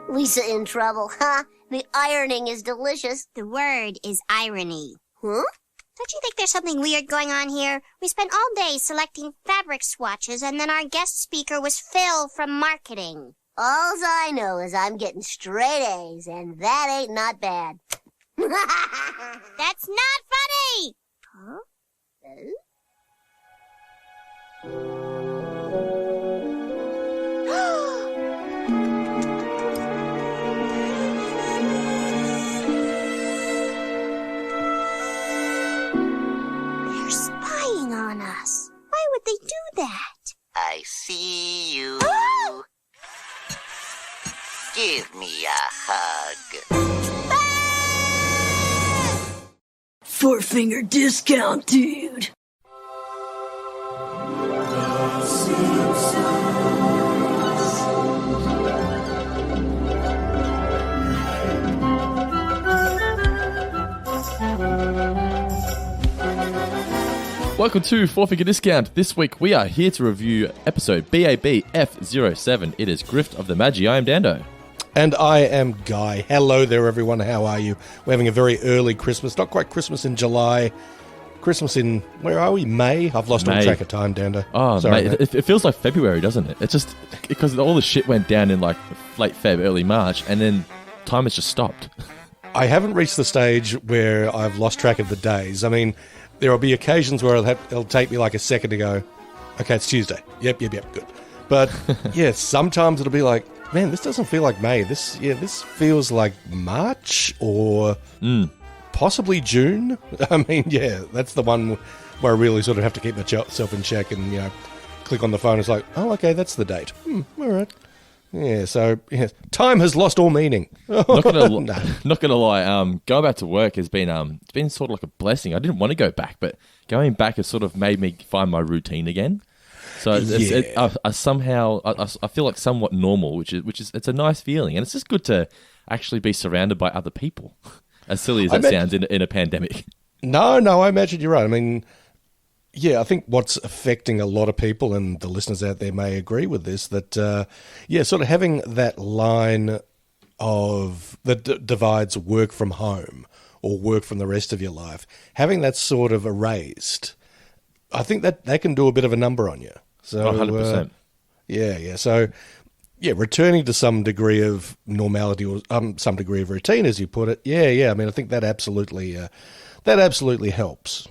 Lisa in trouble, huh? The ironing is delicious. The word is irony. Huh? Don't you think there's something weird going on here? We spent all day selecting fabric swatches, and then our guest speaker was Phil from marketing. Alls I know is I'm getting straight A's, and that ain't not bad. That's not funny! Huh? They're spying on us. Why would they do that? I see you. Give me a hug. Four-finger discount, dude. Welcome to Four-Finger Discount. This week we are here to review episode BABF07. It is Grift of the Magi. I am Dando. And I am Guy. Hello there, everyone. How are you? We're having a very early Christmas. Not quite Christmas in July. Christmas in, where are we? May? I've lost all track of time, Dando. Oh, sorry, mate. It feels like February, doesn't it? It's just because all the shit went down in like late Feb, early March, and then time has just stopped. I haven't reached the stage where I've lost track of the days. I mean, there will be occasions where it'll take me like a second to go, okay, it's Tuesday. Yep, good. But yeah, sometimes it'll be like, man, this doesn't feel like May. This feels like March or possibly June. I mean, yeah, that's the one where I really sort of have to keep myself in check and, click on the phone. It's like, oh, okay, that's the date. All right. Yeah, so time has lost all meaning. Not gonna lie. Going back to work has been it's been sort of like a blessing. I didn't want to go back, but going back has sort of made me find my routine again. So I feel like somewhat normal, which is it's a nice feeling, and it's just good to actually be surrounded by other people. As silly as that sounds in a pandemic. No, I imagine you're right. I mean, yeah, I think what's affecting a lot of people, and the listeners out there may agree with this, that, sort of having that line of that divides work from home or work from the rest of your life, having that sort of erased, I think that can do a bit of a number on you. So, 100%. So, returning to some degree of normality or some degree of routine, as you put it, I mean, I think that absolutely helps.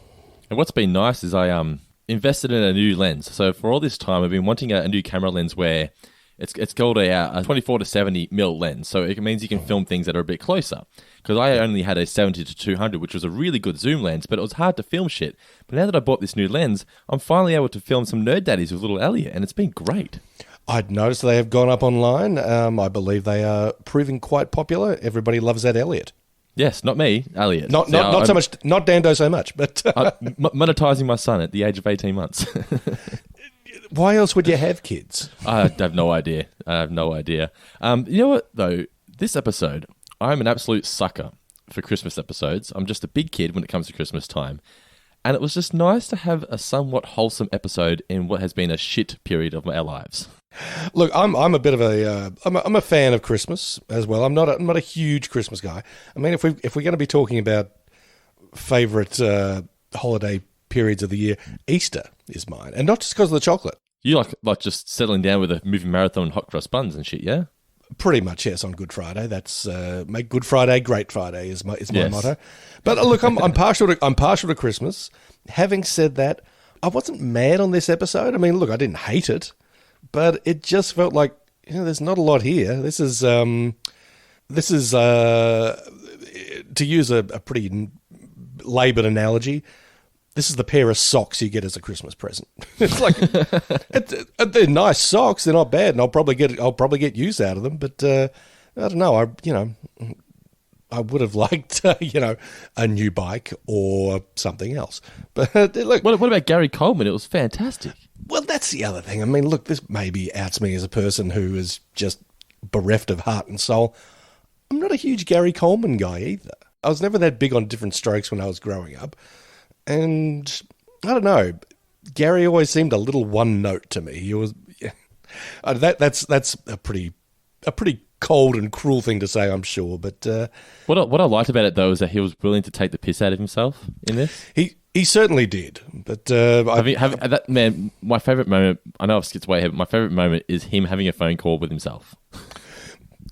And what's been nice is I invested in a new lens. So for all this time, I've been wanting a new camera lens where it's called a 24 to 70 mil lens. So it means you can film things that are a bit closer. Because I only had a 70 to 200, which was a really good zoom lens, but it was hard to film shit. But now that I bought this new lens, I'm finally able to film some Nerd Daddies with little Elliot, and it's been great. I'd noticed they have gone up online. I believe they are proving quite popular. Everybody loves that Elliot. Yes, not me, Elliot. Not so much, not Dando so much, but monetizing my son at the age of 18 months. Why else would you have kids? I have no idea. You know what, though? This episode, I'm an absolute sucker for Christmas episodes. I'm just a big kid when it comes to Christmas time. And it was just nice to have a somewhat wholesome episode in what has been a shit period of our lives. Look, I'm a bit of I'm a fan of Christmas as well. I'm not a huge Christmas guy. I mean, if we're going to be talking about favorite holiday periods of the year, Easter is mine, and not just because of the chocolate. You like just settling down with a movie marathon and hot cross buns and shit, yeah? Pretty much, yes. On Good Friday, that's make Good Friday great Friday is my motto. But look, I'm partial to Christmas. Having said that, I wasn't mad on this episode. I mean, look, I didn't hate it, but it just felt like there's not a lot here. This is to use a pretty laboured analogy. This is the pair of socks you get as a Christmas present. It's like they're nice socks. They're not bad, and I'll probably get use out of them. But I don't know. I would have liked a new bike or something else. But look, what about Gary Coleman? It was fantastic. Well, that's the other thing. I mean, look, this maybe outs me as a person who is just bereft of heart and soul. I'm not a huge Gary Coleman guy either. I was never that big on Different Strokes when I was growing up. And I don't know, Gary always seemed a little one note to me. That's a pretty cold and cruel thing to say, I'm sure. But What I liked about it, though, is that he was willing to take the piss out of himself in this. he certainly did. But That man, my favorite moment. I know I've skipped way ahead, but my favorite moment is him having a phone call with himself.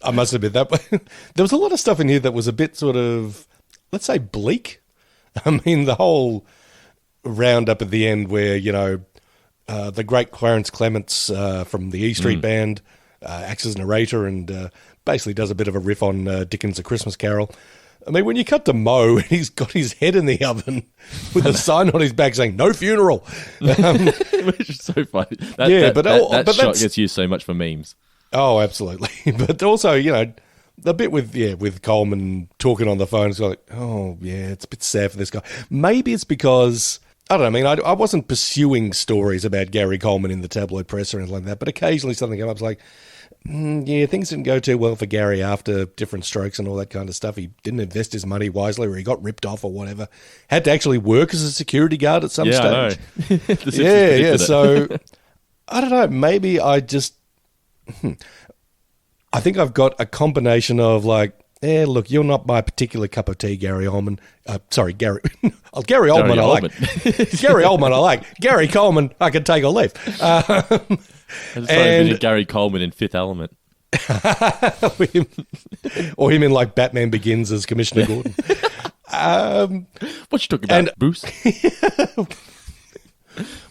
I must admit that there was a lot of stuff in here that was a bit sort of, let's say, bleak. I mean, the whole roundup at the end where, the great Clarence Clements from the E Street Band acts as narrator and basically does a bit of a riff on Dickens' A Christmas Carol. I mean, when you cut to Mo and he's got his head in the oven with a sign on his back saying, "No funeral." Which is so funny. That shot gets used so much for memes. Oh, absolutely. But also, the bit with Coleman talking on the phone, it's like, oh, yeah, it's a bit sad for this guy. Maybe it's because, I don't know, I mean, I wasn't pursuing stories about Gary Coleman in the tabloid press or anything like that, but occasionally something came up, it's like, yeah, things didn't go too well for Gary after different strokes and all that kind of stuff. He didn't invest his money wisely or he got ripped off or whatever. Had to actually work as a security guard at some stage. I know. So, I don't know, maybe I just... I think I've got a combination of look, you're not my particular cup of tea, Gary Oldman. Sorry, Gary. Gary Oldman, I like. Gary Oldman, I like. Gary Coleman, I can take or leave. And Gary Coleman in Fifth Element. or him in Batman Begins as Commissioner Gordon. What you talking about, Bruce?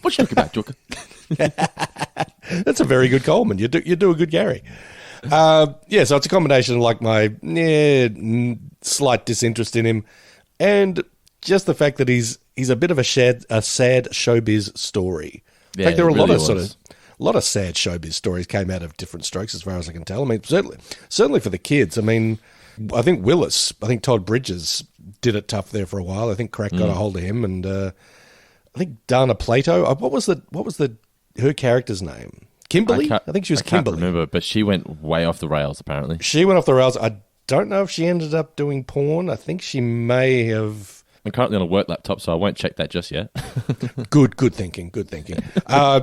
What you talking about, Joker? That's a very good Coleman. You do a good Gary. So it's a combination of my slight disinterest in him, and just the fact that he's a bit of a sad showbiz story. In fact, there are a lot of sad showbiz stories came out of Different Strokes, as far as I can tell. I mean, certainly for the kids. I mean, I think Todd Bridges did it tough there for a while. I think Crack got a hold of him, and I think Dana Plato. What was her character's name? Kimberly? I think she was Kimberly. I can't remember, but she went way off the rails, apparently. She went off the rails. I don't know if she ended up doing porn. I think she may have... I'm currently on a work laptop, so I won't check that just yet. Good thinking.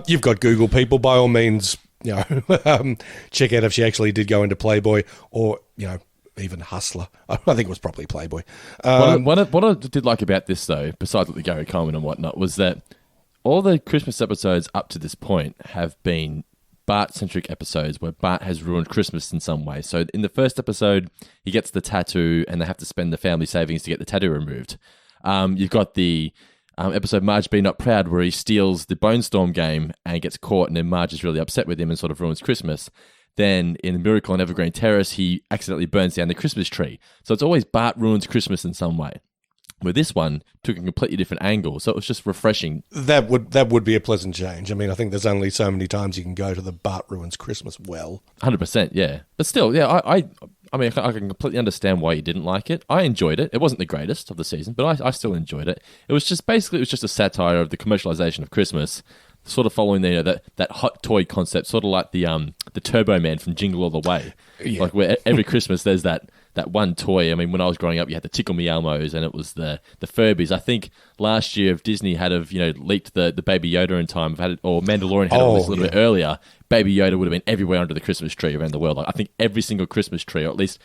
You've got Google, people. By all means, check out if she actually did go into Playboy or, even Hustler. I think it was probably Playboy. What I did like about this, though, besides the Gary Coleman and whatnot, was that all the Christmas episodes up to this point have been Bart-centric episodes where Bart has ruined Christmas in some way. So in the first episode, he gets the tattoo and they have to spend the family savings to get the tattoo removed. You've got the episode Marge Be Not Proud where he steals the Bone Storm game and gets caught, and then Marge is really upset with him and sort of ruins Christmas. Then in Miracle on Evergreen Terrace, he accidentally burns down the Christmas tree. So it's always Bart ruins Christmas in some way. Where this one took a completely different angle, so it was just refreshing. That would be a pleasant change. I mean, I think there's only so many times you can go to the Bart ruins Christmas well. 100%, yeah. But still, yeah, I mean, I can completely understand why you didn't like it. I enjoyed it. It wasn't the greatest of the season, but I still enjoyed it. It was just a satire of the commercialization of Christmas, sort of following that hot toy concept, sort of like the Turbo Man from Jingle All the Way. Yeah. Like where every Christmas there's that one toy. I mean, when I was growing up, you had the Tickle Me Elmos and it was the Furbies. I think last year if Disney had leaked the Baby Yoda in time, or Mandalorian had all this a little bit earlier, Baby Yoda would have been everywhere under the Christmas tree around the world. Like, I think every single Christmas tree, or at least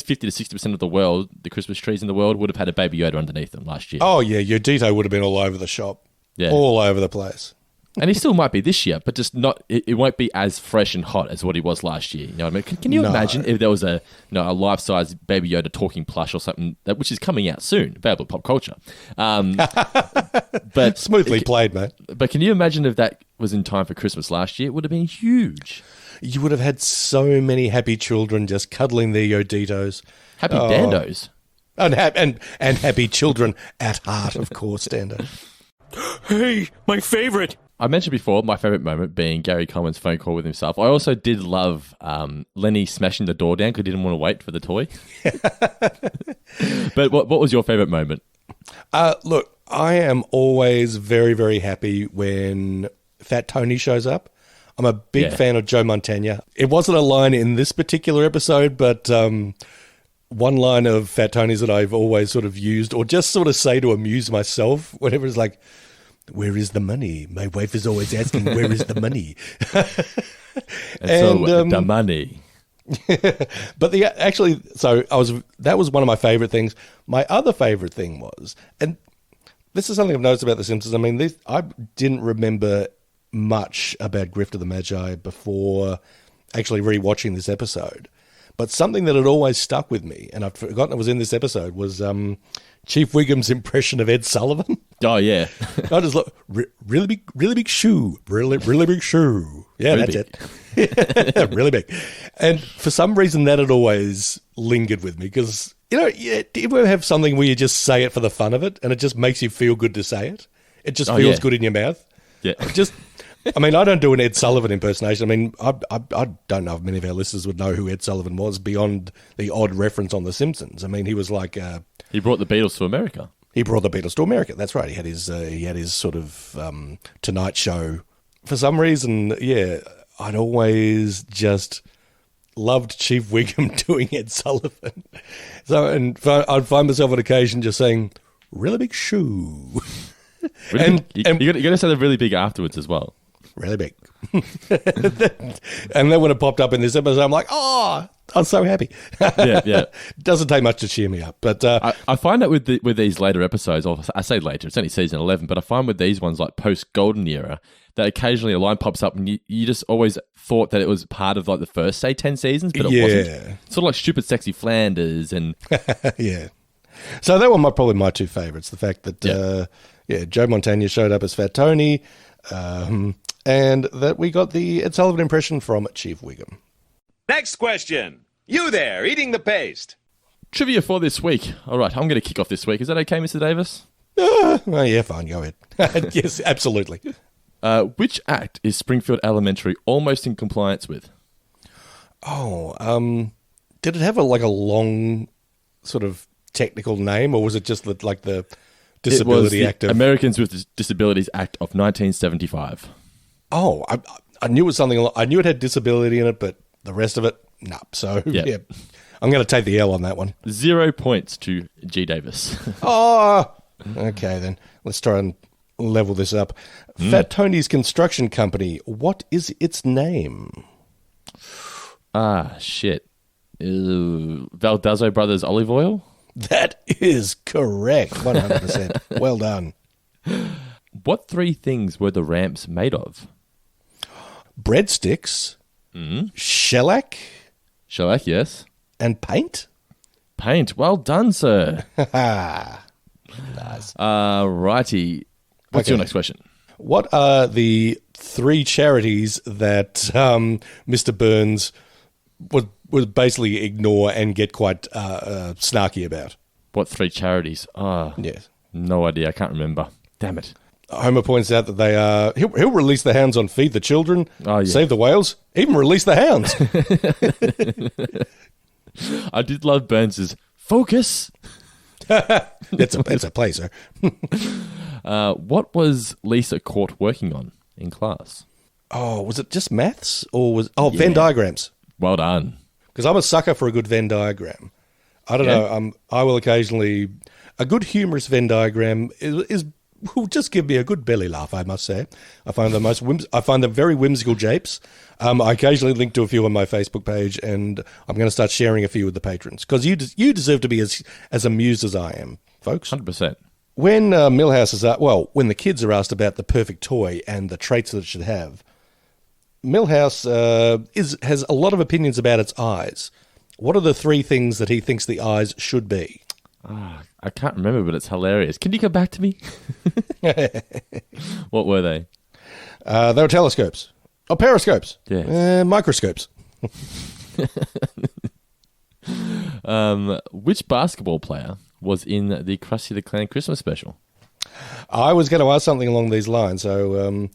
50 to 60% of the Christmas trees in the world would have had a Baby Yoda underneath them last year. Oh yeah, your Dito would have been all over the shop. Yeah. All over the place. And he still might be this year, but just not. It won't be as fresh and hot as what he was last year. You know what I mean? Can you imagine if there was a life-size Baby Yoda talking plush or something, which is coming out soon, available pop culture. But smoothly played, mate. But can you imagine if that was in time for Christmas last year? It would have been huge. You would have had so many happy children just cuddling their Yoditos. Happy Dandos. And happy children at heart, of course, Dando. Hey, my favorite. I mentioned before my favourite moment being Gary Coleman's phone call with himself. I also did love Lenny smashing the door down because he didn't want to wait for the toy. But what was your favourite moment? Look, I am always very, very happy when Fat Tony shows up. I'm a big fan of Joe Montana. It wasn't a line in this particular episode, but one line of Fat Tony's that I've always sort of used or just sort of say to amuse myself whenever it's like, Where is the money? My wife is always asking, where is the money? The money. But that was one of my favorite things. My other favorite thing was, and this is something I've noticed about The Simpsons. I mean, I didn't remember much about Grift of the Magi before actually rewatching this episode. But something that had always stuck with me, and I'd forgotten it was in this episode, was Chief Wiggum's impression of Ed Sullivan. Oh, yeah. I just look, really big shoe. Really big shoe. Yeah, Really that's it. Really big. And for some reason, that had always lingered with me because, do you ever have something where you just say it for the fun of it and it just makes you feel good to say it? It just feels good in your mouth. Yeah. I mean, I don't do an Ed Sullivan impersonation. I mean, I don't know if many of our listeners would know who Ed Sullivan was beyond the odd reference on The Simpsons. I mean, he was like... he brought the Beatles to America. He brought the Beatles to America. That's right. He had his sort of Tonight Show. For some reason, yeah, I'd always just loved Chief Wiggum doing Ed Sullivan. I'd find myself on occasion just saying, really big shoe. You got to say they're really big afterwards as well. Really big. And then when it popped up in this episode, I'm like, oh, I'm so happy. Yeah. Doesn't take much to cheer me up. But I find that with these later episodes, or I say later, it's only season 11, but I find with these ones like post-Golden Era, that occasionally a line pops up and you just always thought that it was part of like the first, say, 10 seasons, but it wasn't. Sort of like Stupid Sexy Flanders and... Yeah. So that one probably my two favourites. The fact that, Joe Montana showed up as Fat Tony, and that we got the Ed Sullivan impression from Chief Wiggum. Next question. You there, eating the paste. Trivia for this week. All right, I'm going to kick off this week. Is that okay, Mr. Davis? Oh, yeah, fine. Go ahead. Yes, absolutely. Which act is Springfield Elementary almost in compliance with? Oh, did it have a long sort of technical name, or was it just the Disability Act of... Americans with Disabilities Act of 1975. Oh, I knew it was something... I knew it had disability in it, but the rest of it, no. So, yeah. I'm going to take the L on that one. 0 points to G. Davis. Oh, okay then. Let's try and level this up. Fat Tony's Construction Company, what is its name? Shit. Valdazzo Brothers Olive Oil? That is correct. 100%. Well done. What three things were the ramps made of? Breadsticks, shellac, Yes. and paint. Paint. Well done, sir. Nice. Righty. What's your next question? What are the three charities that Mr. Burns would basically ignore and get quite snarky about? What three charities? Yes. No idea. I can't remember. Damn it. Homer points out that they are... He'll release the hounds on Feed the Children, Save the Whales, even release the hounds. I did love Burns's focus. It's a play, sir. What was Lisa caught working on in class? Oh, was it just maths? Or was... Oh, Venn diagrams. Well done. Because I'm a sucker for a good Venn diagram. I don't know. I will occasionally... A good humorous Venn diagram will just give me a good belly laugh, I must say. I find them very whimsical japes. I occasionally link to a few on my Facebook page, and I'm going to start sharing a few with the patrons because you deserve to be as amused as I am, folks. 100%. When Milhouse is when the kids are asked about the perfect toy and the traits that it should have, Milhouse has a lot of opinions about its eyes. What are the three things that he thinks the eyes should be? I can't remember, but it's hilarious. Can you come back to me? What were they? They were telescopes. Oh, periscopes. Yes. Microscopes. Which basketball player was in the Krusty the Clown Christmas special? I was going to ask something along these lines, so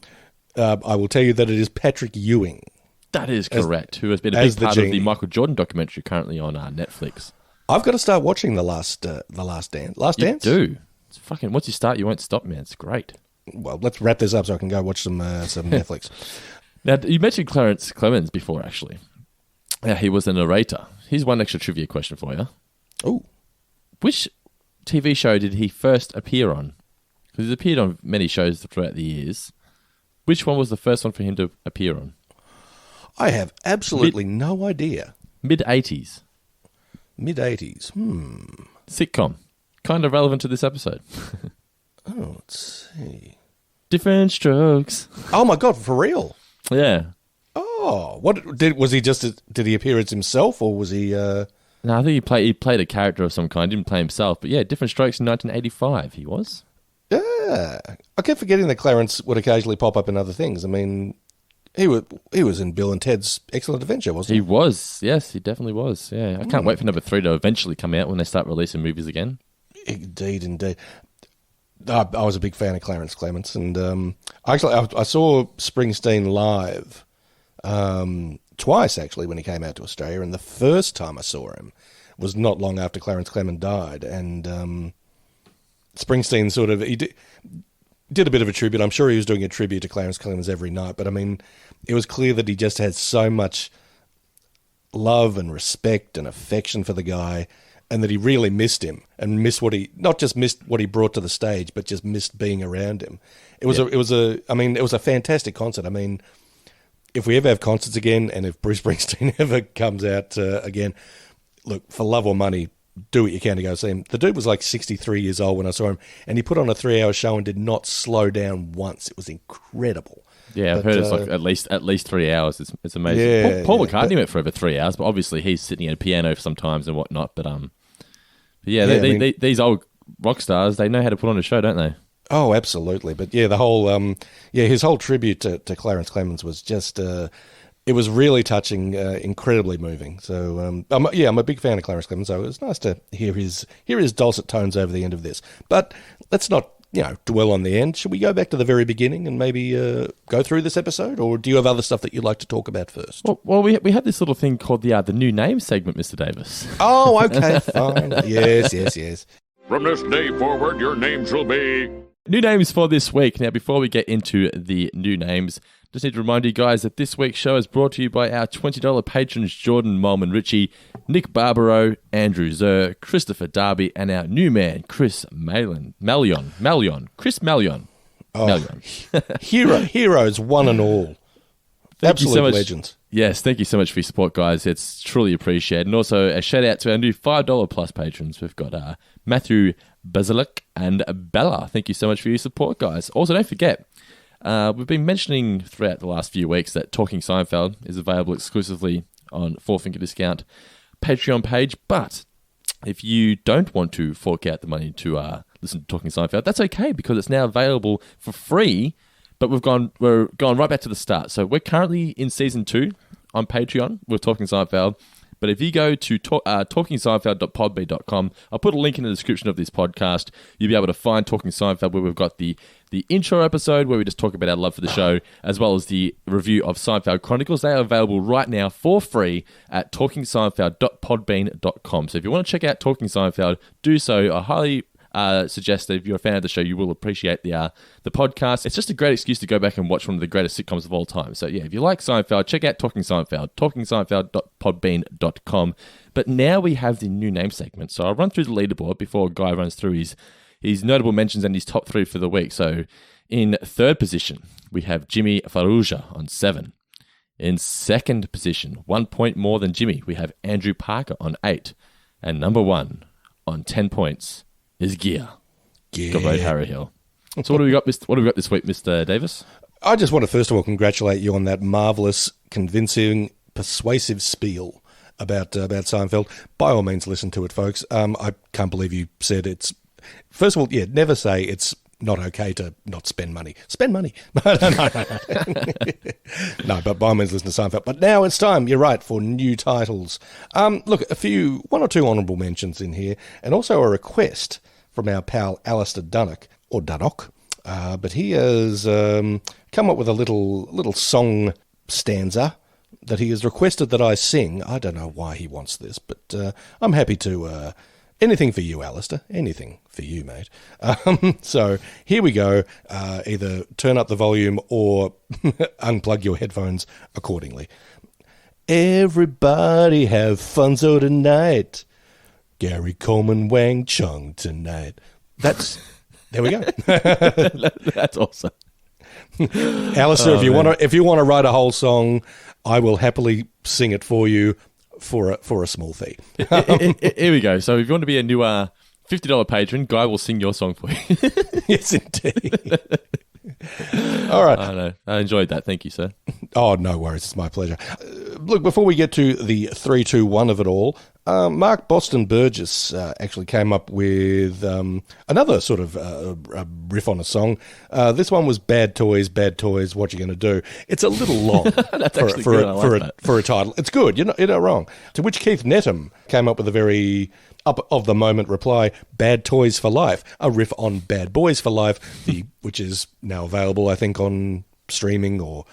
I will tell you that it is Patrick Ewing. That is correct, who has been a big part of the Michael Jordan documentary currently on Netflix. I've got to start watching The Last Dance. Last Dance? You do. It's fucking, once you start, you won't stop, man. It's great. Well, let's wrap this up so I can go watch some Netflix. Now, you mentioned Clarence Clemens before, actually. Yeah, he was a narrator. Here's one extra trivia question for you. Oh. Which TV show did he first appear on? Because he's appeared on many shows throughout the years. Which one was the first one for him to appear on? I have absolutely no idea. Mid-80s. Mid-80s. Sitcom. Kind of relevant to this episode. Oh, let's see. Different Strokes. Oh my God, for real? Yeah. Oh, did he appear as himself, or was he? No, I think he played a character of some kind. Didn't play himself, but yeah, Different Strokes in 1985. He was. Yeah, I kept forgetting that Clarence would occasionally pop up in other things. I mean, he was in Bill and Ted's Excellent Adventure, wasn't he? He was. Yes, he definitely was. Yeah, I can't wait for number 3 to eventually come out when they start releasing movies again. Indeed. I was a big fan of Clarence Clements, and I saw Springsteen live twice, actually, when he came out to Australia, and the first time I saw him was not long after Clarence Clement died, and Springsteen he did a bit of a tribute. I'm sure he was doing a tribute to Clarence Clemens every night, but I mean, it was clear that he just had so much love and respect and affection for the guy, and that he really missed him and not just missed what he brought to the stage, but just missed being around him. It was a fantastic concert. I mean, if we ever have concerts again, and if Bruce Springsteen ever comes out again, look, for love or money, do what you can to go see him. The dude was like 63 years old when I saw him, and he put on a 3-hour show and did not slow down once. It was incredible. Yeah, I've heard it's like at least 3 hours. It's amazing. Yeah, Paul McCartney went for over 3 hours, but obviously he's sitting at a piano sometimes and whatnot. But these old rock stars, they know how to put on a show, don't they? Oh, absolutely. But yeah, the whole his whole tribute to Clarence Clemens was just it was really touching, incredibly moving. So I'm a big fan of Clarence Clemens. So it was nice to hear his dulcet tones over the end of this. But let's not dwell on the end. Should we go back to the very beginning and maybe go through this episode, or do you have other stuff that you'd like to talk about first? Well, we had this little thing called the new name segment, Mr. Davis. Oh, okay, fine. Yes. From this day forward, your names will be... New names for this week. Now, before we get into the new names, just need to remind you guys that this week's show is brought to you by our $20 patrons, Jordan Molman Ritchie, Nick Barbaro, Andrew Zer, Christopher Darby, and our new man, Chris Malion. Chris Malion. Oh, heroes, one and all. Thank you so much. Legends. Yes, thank you so much for your support, guys. It's truly appreciated. And also a shout out to our new $5 plus patrons. We've got Matthew Bazilek and Bella. Thank you so much for your support, guys. Also, don't forget, we've been mentioning throughout the last few weeks that Talking Seinfeld is available exclusively on Four Finger Discount Patreon page. But if you don't want to fork out the money to listen to Talking Seinfeld, that's okay, because it's now available for free. But we're gone right back to the start. So we're currently in season 2 on Patreon. We're Talking Seinfeld. But if you go to talkingseinfeld.podbean.com, I'll put a link in the description of this podcast. You'll be able to find Talking Seinfeld, where we've got the intro episode where we just talk about our love for the show, as well as the review of Seinfeld Chronicles. They are available right now for free at talkingseinfeld.podbean.com. So if you want to check out Talking Seinfeld, do so. I highly suggest that if you're a fan of the show, you will appreciate the podcast. It's just a great excuse to go back and watch one of the greatest sitcoms of all time. So yeah, if you like Seinfeld, check out Talking Seinfeld, talkingseinfeld.podbean.com. But now we have the new name segment. So I'll run through the leaderboard before Guy runs through his notable mentions and his top 3 for the week. So in 3rd position, we have Jimmy Farrugia on 7. In 2nd position, 1 point more than Jimmy, we have Andrew Parker on 8. And number 1 on 10 points is Gear. Got Road Harry Hill. So what have we got this week, Mr. Davis? I just want to first of all congratulate you on that marvellous, convincing, persuasive spiel about Seinfeld. By all means, listen to it, folks. I can't believe you said it's... First of all, never say it's not okay to not spend money. Spend money. No. No, but by all means, listen to Seinfeld. But now it's time, you're right, for new titles. Look, one or two honourable mentions in here, and also a request from our pal Alistair Dunnock, or Dunnock. But he has come up with a little song stanza that he has requested that I sing. I don't know why he wants this, but I'm happy to... anything for you, Alistair. Anything for you, mate. So here we go. Either turn up the volume or unplug your headphones accordingly. Everybody have funzo tonight. Gary Coleman Wang Chung tonight. That's There we go. That's awesome. Alistair, if you want to write a whole song, I will happily sing it for you for a small fee. Here we go. So if you want to be a new $50 patron, Guy will sing your song for you. Yes, indeed. All right. I know. I enjoyed that. Thank you, sir. Oh, no worries. It's my pleasure. Look, before we get to the 3, 2, 1 of it all, Mark Boston Burgess actually came up with another sort of riff on a song. This one was Bad Toys, What You Gonna Do? It's a little long for a title. It's good. You're not wrong. To which Keith Netham came up with a very up-of-the-moment reply, Bad Toys for Life, a riff on Bad Boys for Life, which is now available, I think, on streaming or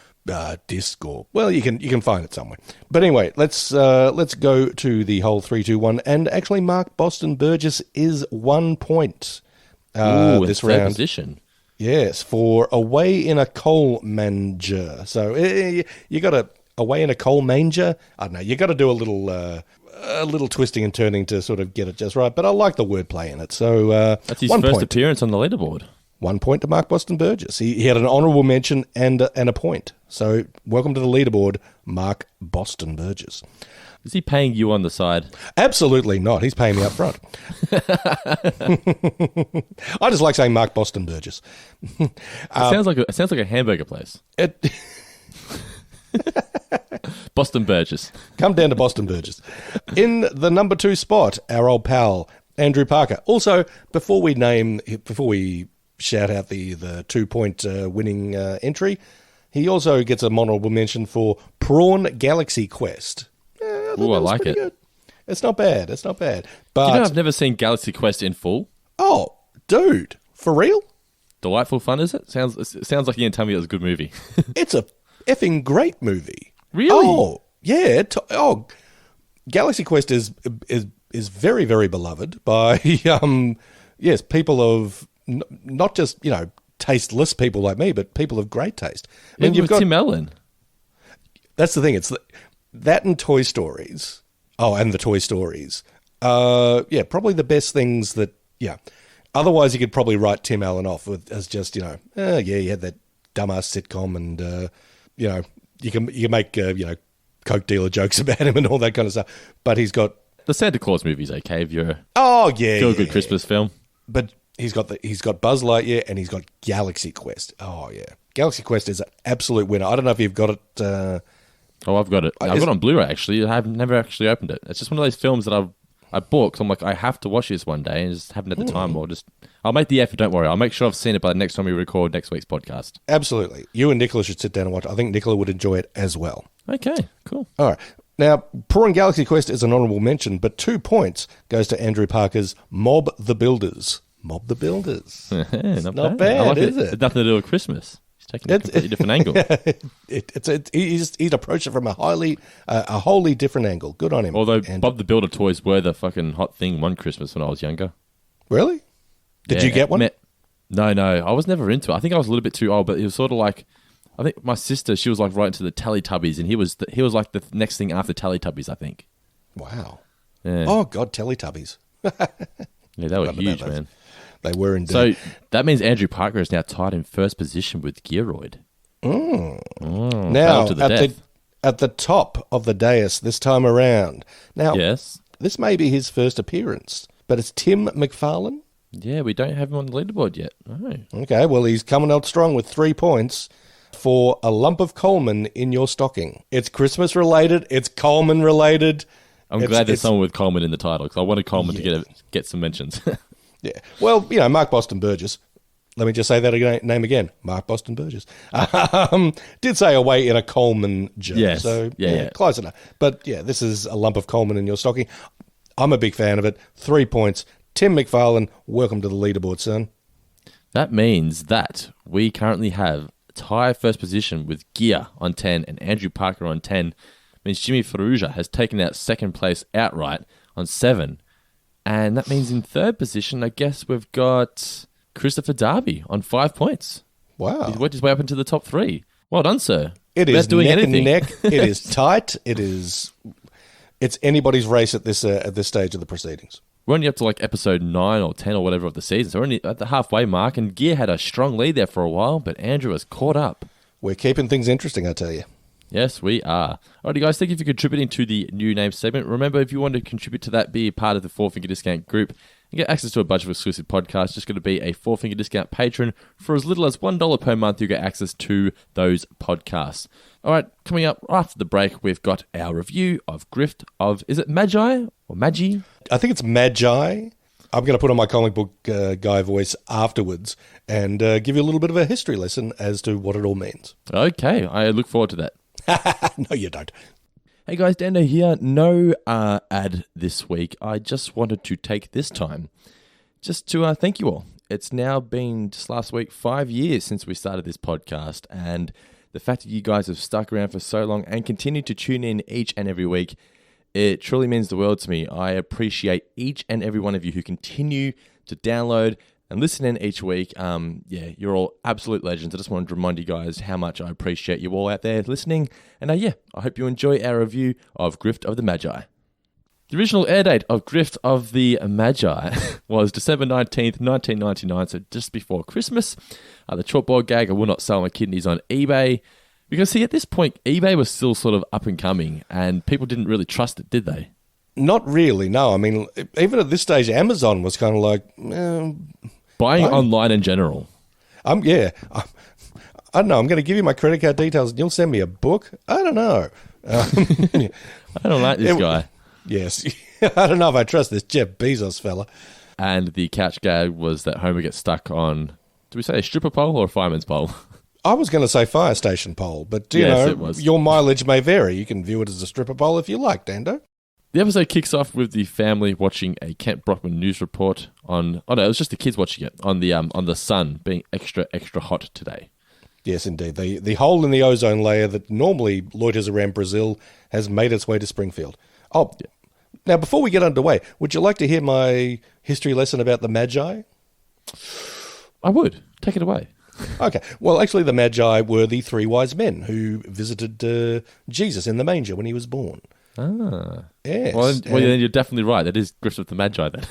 disc, or well, you can find it somewhere. But anyway, let's go to the whole 3, 2, 1, and actually, Mark Boston Burgess is 1 point this round. Position. Yes, for Away in a Coal Manger. So you got a Away in a Coal Manger. I don't know. You got to do a little twisting and turning to sort of get it just right. But I like the wordplay in it. So that's his first appearance on the leaderboard. 1 point to Mark Boston Burgess. He had an honourable mention and a point. So welcome to the leaderboard, Mark Boston Burgess. Is he paying you on the side? Absolutely not. He's paying me up front. I just like saying Mark Boston Burgess. It sounds like a hamburger place. Boston Burgess. Come down to Boston Burgess. In the number 2 spot, our old pal, Andrew Parker. Also, before we shout out the 2-point winning entry, he also gets a honourable mention for Prawn Galaxy Quest. Ooh, I like it. Good. It's not bad. But I've never seen Galaxy Quest in full. Oh, dude, for real? Delightful fun, is it? Sounds like you're going to tell me it was a good movie. It's a effing great movie. Really? Oh, yeah. Galaxy Quest is very, very beloved by people of not just tasteless people like me, but people of great taste. I mean, you've got Tim Allen. That's the thing. It's that and Toy Stories. Oh, and the Toy Stories. Probably the best things that. Yeah. Otherwise, you could probably write Tim Allen off as just he had that dumbass sitcom, and you can make coke dealer jokes about him and all that kind of stuff. But he's got the Santa Claus movie's okay if you're good Christmas film. But he's got Buzz Lightyear and he's got Galaxy Quest. Oh yeah, Galaxy Quest is an absolute winner. I don't know if you've got it. I've got it. I've got it on Blu-ray actually. I've never actually opened it. It's just one of those films that I bought because I'm like, I have to watch this one day and just haven't had the time, or I'll make the effort. Don't worry, I'll make sure I've seen it by the next time we record next week's podcast. Absolutely, you and Nicola should sit down and watch. I think Nicola would enjoy it as well. Okay, cool. All right. Now, Prawn Galaxy Quest is an honourable mention, but 2 points goes to Andrew Parker's Mob the Builders. Mob the Builders. Not bad, is it? It's nothing to do with Christmas. He's taking a completely different angle. He's approached it from a wholly different angle. Good on him. Although Bob the Builder toys were the fucking hot thing one Christmas when I was younger. Really? Did you get one? No. I was never into it. I think I was a little bit too old, but it was sort of like, I think my sister, she was like right into the Teletubbies, and he was like the next thing after Teletubbies, I think. Wow. Yeah. Oh, God, Teletubbies. Yeah, they were huge, man. They were indeed. So that means Andrew Parker is now tied in first position with Gearoid. Now, at the top of the dais this time around. Now, yes, this may be his first appearance, but it's Tim McFarlane. Yeah, we don't have him on the leaderboard yet. Oh. Okay, well, he's coming out strong with 3 points for A Lump of Coleman in Your Stocking. It's Christmas related. It's Coleman related. I'm glad there's someone with Coleman in the title, because I wanted Coleman to get some mentions. Yeah. Well, Mark Boston Burgess. Let me just say that name again. Mark Boston Burgess. Did say Away in a Coleman joke. Yes. So, close enough. But, this is A Lump of Coleman in Your Stocking. I'm a big fan of it. 3 points. Tim McFarlane, welcome to the leaderboard, son. That means that we currently have tie first position with Gear on 10 and Andrew Parker on 10. Means Jimmy Ferrugia has taken out second place outright on 7. And that means in third position, I guess we've got Christopher Darby on 5 points. Wow. He's worked his way up into the top 3. Well done, sir. It is doing neck anything. And neck. It is tight. It's anybody's race at this stage of the proceedings. We're only up to like episode 9 or 10 or whatever of the season, so we're only at the halfway mark, and Gear had a strong lead there for a while, but Andrew has caught up. We're keeping things interesting, I tell you. Yes, we are. Alrighty, guys, thank you for contributing to the new name segment. Remember, if you want to contribute to that, be a part of the Four Finger Discount group and get access to a bunch of exclusive podcasts. Just going to be a Four Finger Discount patron for as little as $1 per month. You get access to those podcasts. All right, coming up after the break, we've got our review of Grift of, is it Magi or Magi? I think it's Magi. I'm going to put on my comic book guy voice afterwards and give you a little bit of a history lesson as to what it all means. Okay, I look forward to that. No, you don't. Hey guys, Dando here. No ad this week. I just wanted to take this time just to thank you all. It's now been, just last week, 5 years since we started this podcast, and the fact that you guys have stuck around for so long and continue to tune in each and every week, it truly means the world to me. I appreciate each and every one of you who continue to download and listen in each week. You're all absolute legends. I just wanted to remind you guys how much I appreciate you all out there listening. And I hope you enjoy our review of Grift of the Magi. The original air date of Grift of the Magi was December 19th, 1999, so just before Christmas. The chalkboard gag, I will not sell my kidneys on eBay. Because, see, at this point, eBay was still sort of up and coming, and people didn't really trust it, did they? Not really, no. I mean, even at this stage, Amazon was kind of like... Buying online in general. I don't know. I'm going to give you my credit card details and you'll send me a book? I don't know. I don't like this guy. Yes. I don't know if I trust this Jeff Bezos fella. And the couch gag was that Homer gets stuck on, do we say a stripper pole or a fireman's pole? I was going to say fire station pole, but you know, your mileage may vary. You can view it as a stripper pole if you like, Dando. The episode kicks off with the family watching a Kent Brockman news report on... Oh, no, it was just the kids watching it, on the sun being extra, extra hot today. Yes, indeed. The hole in the ozone layer that normally loiters around Brazil has made its way to Springfield. Oh, yeah. Now, before we get underway, would you like to hear my history lesson about the Magi? I would. Take it away. Okay. Well, actually, the Magi were the three wise men who visited Jesus in the manger when he was born. Ah. Yes. Well, then you're definitely right. That is Grift of the Magi then.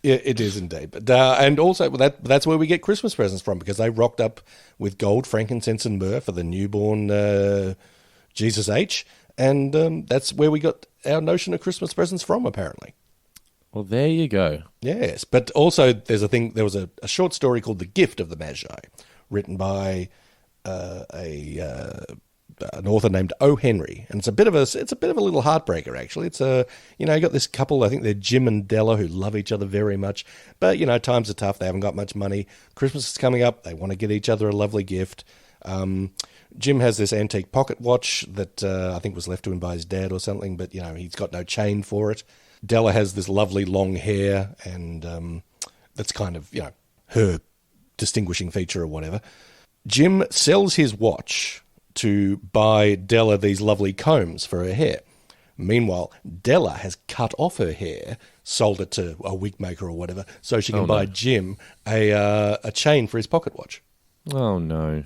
Yeah, it is indeed. But and also that's where we get Christmas presents from, because they rocked up with gold, frankincense, and myrrh for the newborn Jesus H. And that's where we got our notion of Christmas presents from, apparently. Well, there you go. Yes, but also there was a short story called The Gift of the Magi, written by an author named O. Henry, and it's a bit of a little heartbreaker, actually. It's you got this couple, I think they're Jim and Della, who love each other very much, but times are tough. They haven't got much money. Christmas is coming up. They want to get each other a lovely gift. Jim has this antique pocket watch that I think was left to him by his dad or something, but he's got no chain for it. Della has this lovely long hair, and that's kind of her distinguishing feature or whatever. Jim sells his watch to buy Della these lovely combs for her hair. Meanwhile, Della has cut off her hair, sold it to a wig maker or whatever, so she can buy Jim a chain for his pocket watch. Oh, no.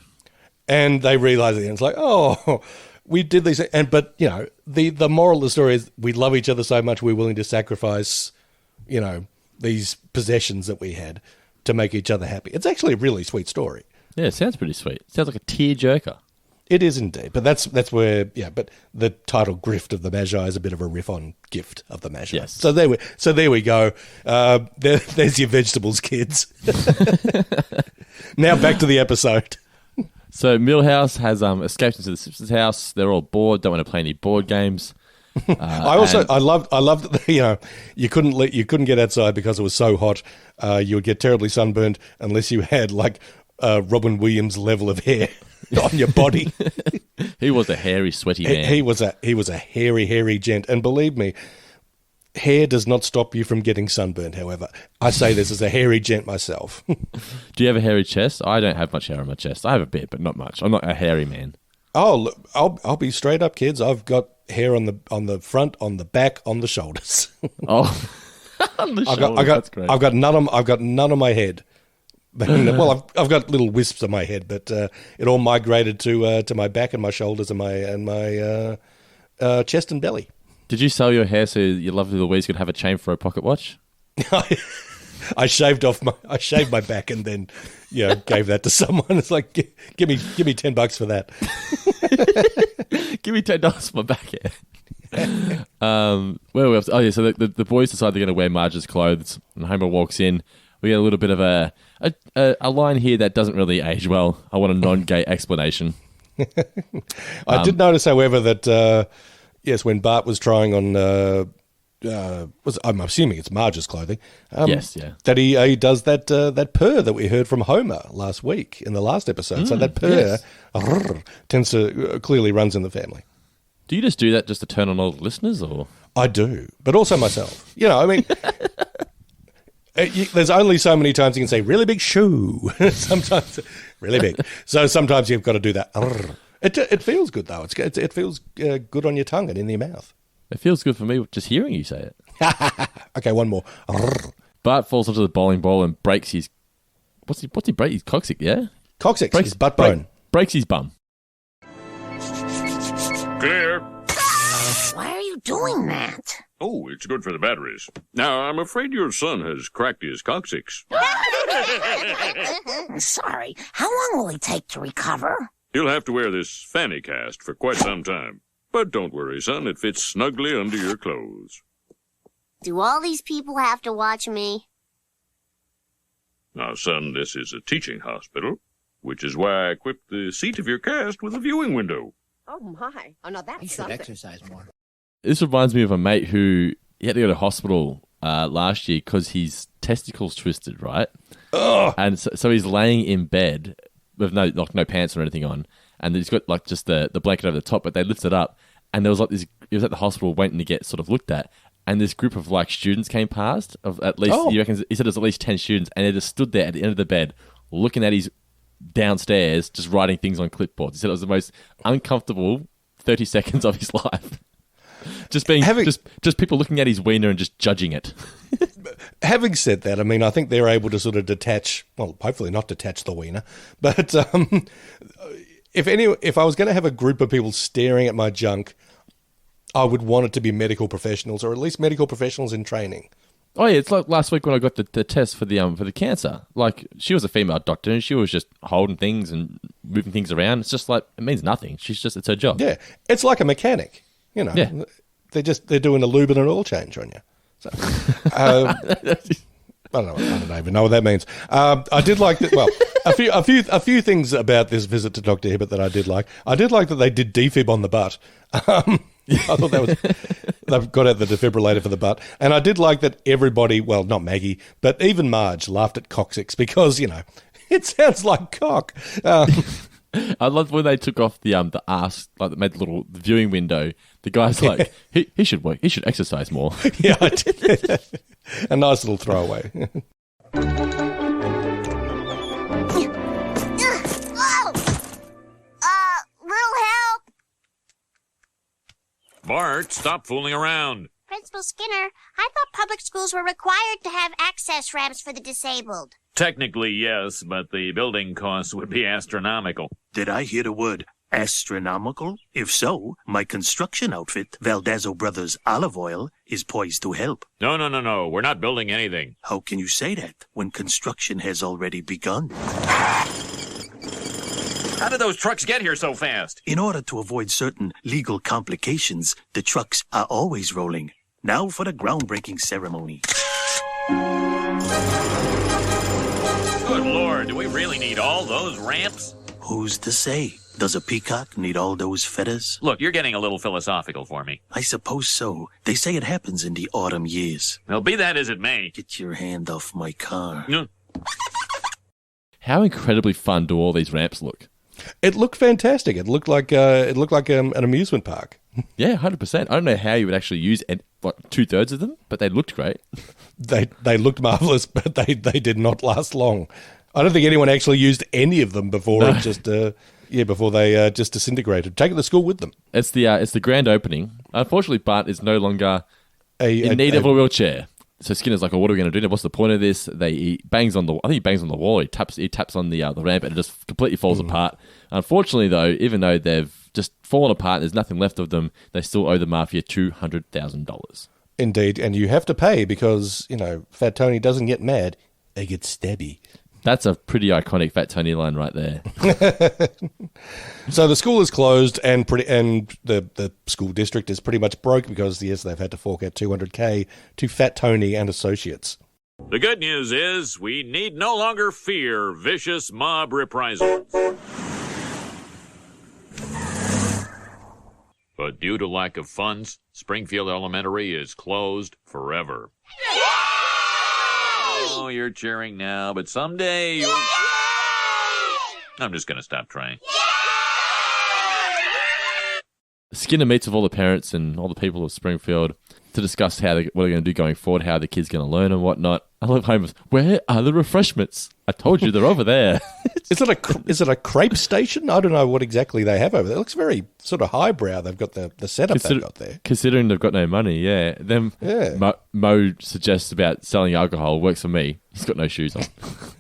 And they realise it, and it's like, oh, we did these. But the moral of the story is we love each other so much we're willing to sacrifice, these possessions that we had to make each other happy. It's actually a really sweet story. Yeah, it sounds pretty sweet. It sounds like a tear-jerker. It is indeed, but that's where but the title Grift of the Magi is a bit of a riff on Gift of the Magi. Yes. So there we go. There's your vegetables, kids. Now back to the episode. So Milhouse has escaped into the Simpsons house. They're all bored, don't want to play any board games. I loved that you couldn't get outside because it was so hot. You would get terribly sunburned unless you had like Robin Williams level of hair on your body. He was a hairy, sweaty man. He was a hairy gent, and believe me, hair does not stop you from getting sunburned. However, I say this as a hairy gent myself. Do you have a hairy chest? I don't have much hair on my chest. I have a bit, but not much. I'm not a hairy man. Oh, look, I'll be straight up, kids. I've got hair on the front, on the back, on the shoulders. Oh, on the shoulders. That's great. I've got none on my head. Well, I've got little wisps on my head, but it all migrated to my back and my shoulders and my chest and belly. Did you sell your hair so your lovely Louise could have a chain for a pocket watch? I shaved my back and then, gave that to someone. It's like, give me $10 for that. Give me $10 for my back hair. Where we? Oh yeah, so the boys decide they're going to wear Marge's clothes, and Homer walks in. We get a little bit of a line here that doesn't really age well. I want a non-gay explanation. I did notice, however, that when Bart was trying on. I'm assuming it's Marge's clothing. Yes, yeah. That he does that purr that we heard from Homer last week in the last episode. So that purr tends to clearly runs in the family. Do you just do that just to turn on all the listeners, or? I do, but also myself. There's only so many times you can say really big shoe. Sometimes really big. So sometimes you've got to do that. It feels good though. It feels good on your tongue and in your mouth. It feels good for me just hearing you say it. Okay, one more. Bart falls onto the bowling ball and breaks his... What's he break? His coccyx, yeah? Coccyx, his butt bone. Breaks his bum. Clear. Why are you doing that? Oh, it's good for the batteries. Now, I'm afraid your son has cracked his coccyx. Sorry. How long will he take to recover? He'll have to wear this fanny cast for quite some time. But don't worry, son. It fits snugly under your clothes. Do all these people have to watch me? Now, son, this is a teaching hospital, which is why I equipped the seat of your cast with a viewing window. Oh, my. Oh, no, that's something. Exercise more. This reminds me of a mate who he had to go to hospital last year because his testicles twisted, right? Ugh. And so he's laying in bed with no pants or anything on, and he's got like just the blanket over the top, but they lift it up, and there was like this. He was at the hospital waiting to get sort of looked at, and this group of like students came past of at least he said there's at least 10 students, and they just stood there at the end of the bed looking at his downstairs, just writing things on clipboards. He said it was the most uncomfortable 30 seconds of his life. Just being just people looking at his wiener and just judging it. Having said that, I mean, I think they're able to sort of detach. Well, hopefully not detach the wiener, but if I was going to have a group of people staring at my junk, I would want it to be medical professionals, or at least medical professionals in training. Oh yeah, it's like last week when I got the test for the cancer. Like, she was a female doctor and she was just holding things and moving things around. It's just like, it means nothing. It's her job. Yeah, it's like a mechanic. Yeah. They're doing a lube and an oil change on you. So, I don't even know what that means. I did like that. Well, a few things about this visit to Dr. Hibbert that I did like. I did like that they did defib on the butt. I thought that was they've got out the defibrillator for the butt, and I did like that everybody, well, not Maggie, but even Marge laughed at coccyx because it sounds like cock. I love when they took off the ass, like they made the little viewing window. The guy's like, he should work. He should exercise more. Yeah, I did. A nice little throwaway. Little help. Bart, stop fooling around. Principal Skinner, I thought public schools were required to have access ramps for the disabled. Technically, yes, but the building costs would be astronomical. Did I hear the word astronomical? If so, my construction outfit, Valdazzo Brothers Olive Oil, is poised to help. No. We're not building anything. How can you say that when construction has already begun? How did those trucks get here so fast? In order to avoid certain legal complications, the trucks are always rolling. Now for the groundbreaking ceremony. Good Lord, do we really need all those ramps? Who's to say? Does a peacock need all those feathers? Look, you're getting a little philosophical for me. I suppose so. They say it happens in the autumn years. Well, be that as it may. Get your hand off my car. No. How incredibly fun do all these ramps look? It looked fantastic. It looked like an amusement park. Yeah, 100%. I don't know how you would actually use 2/3 of them, but they looked great. They looked marvelous, but they did not last long. I don't think anyone actually used any of them before they just disintegrated. Take it to school with them. It's the grand opening. Unfortunately, Bart is no longer in need of a wheelchair. So Skinner's like, "Oh, what are we going to do? What's the point of this?" He bangs on the. I think he bangs on the wall. He taps on the ramp, and it just completely falls apart. Unfortunately, though, even though they've just fallen apart, there's nothing left of them. They still owe the mafia $200,000. Indeed, and you have to pay because, Fat Tony doesn't get mad. They get stabby. That's a pretty iconic Fat Tony line right there. So the school is closed, and the school district is pretty much broke because, yes, they've had to fork out $200K to Fat Tony and Associates. The good news is we need no longer fear vicious mob reprisals. But due to lack of funds, Springfield Elementary is closed forever. Oh, you're cheering now, but someday you'll... I'm just going to stop trying. Skinner meets with all the parents and all the people of Springfield to discuss what they're going to do going forward, how the kid's going to learn and whatnot. I love Homer's, where are the refreshments? I told you they're over there. Is it a crepe station? I don't know what exactly they have over there. It looks very sort of highbrow. They've got the setup they've got there. Considering they've got no money, yeah. Then Mo suggests about selling alcohol. Works for me. He's got no shoes on.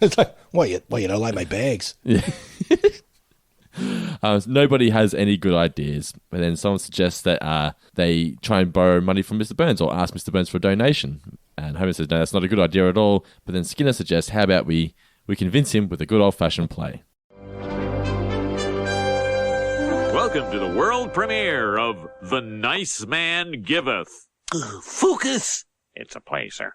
It's like, well, you don't like my bags. Yeah. Nobody has any good ideas, but then someone suggests that they try and borrow money from Mr. Burns or ask Mr. Burns for a donation. And Homer says, no, that's not a good idea at all. But then Skinner suggests, how about we convince him with a good old-fashioned play. Welcome to the world premiere of The Nice Man Giveth. Focus! It's a play, sir.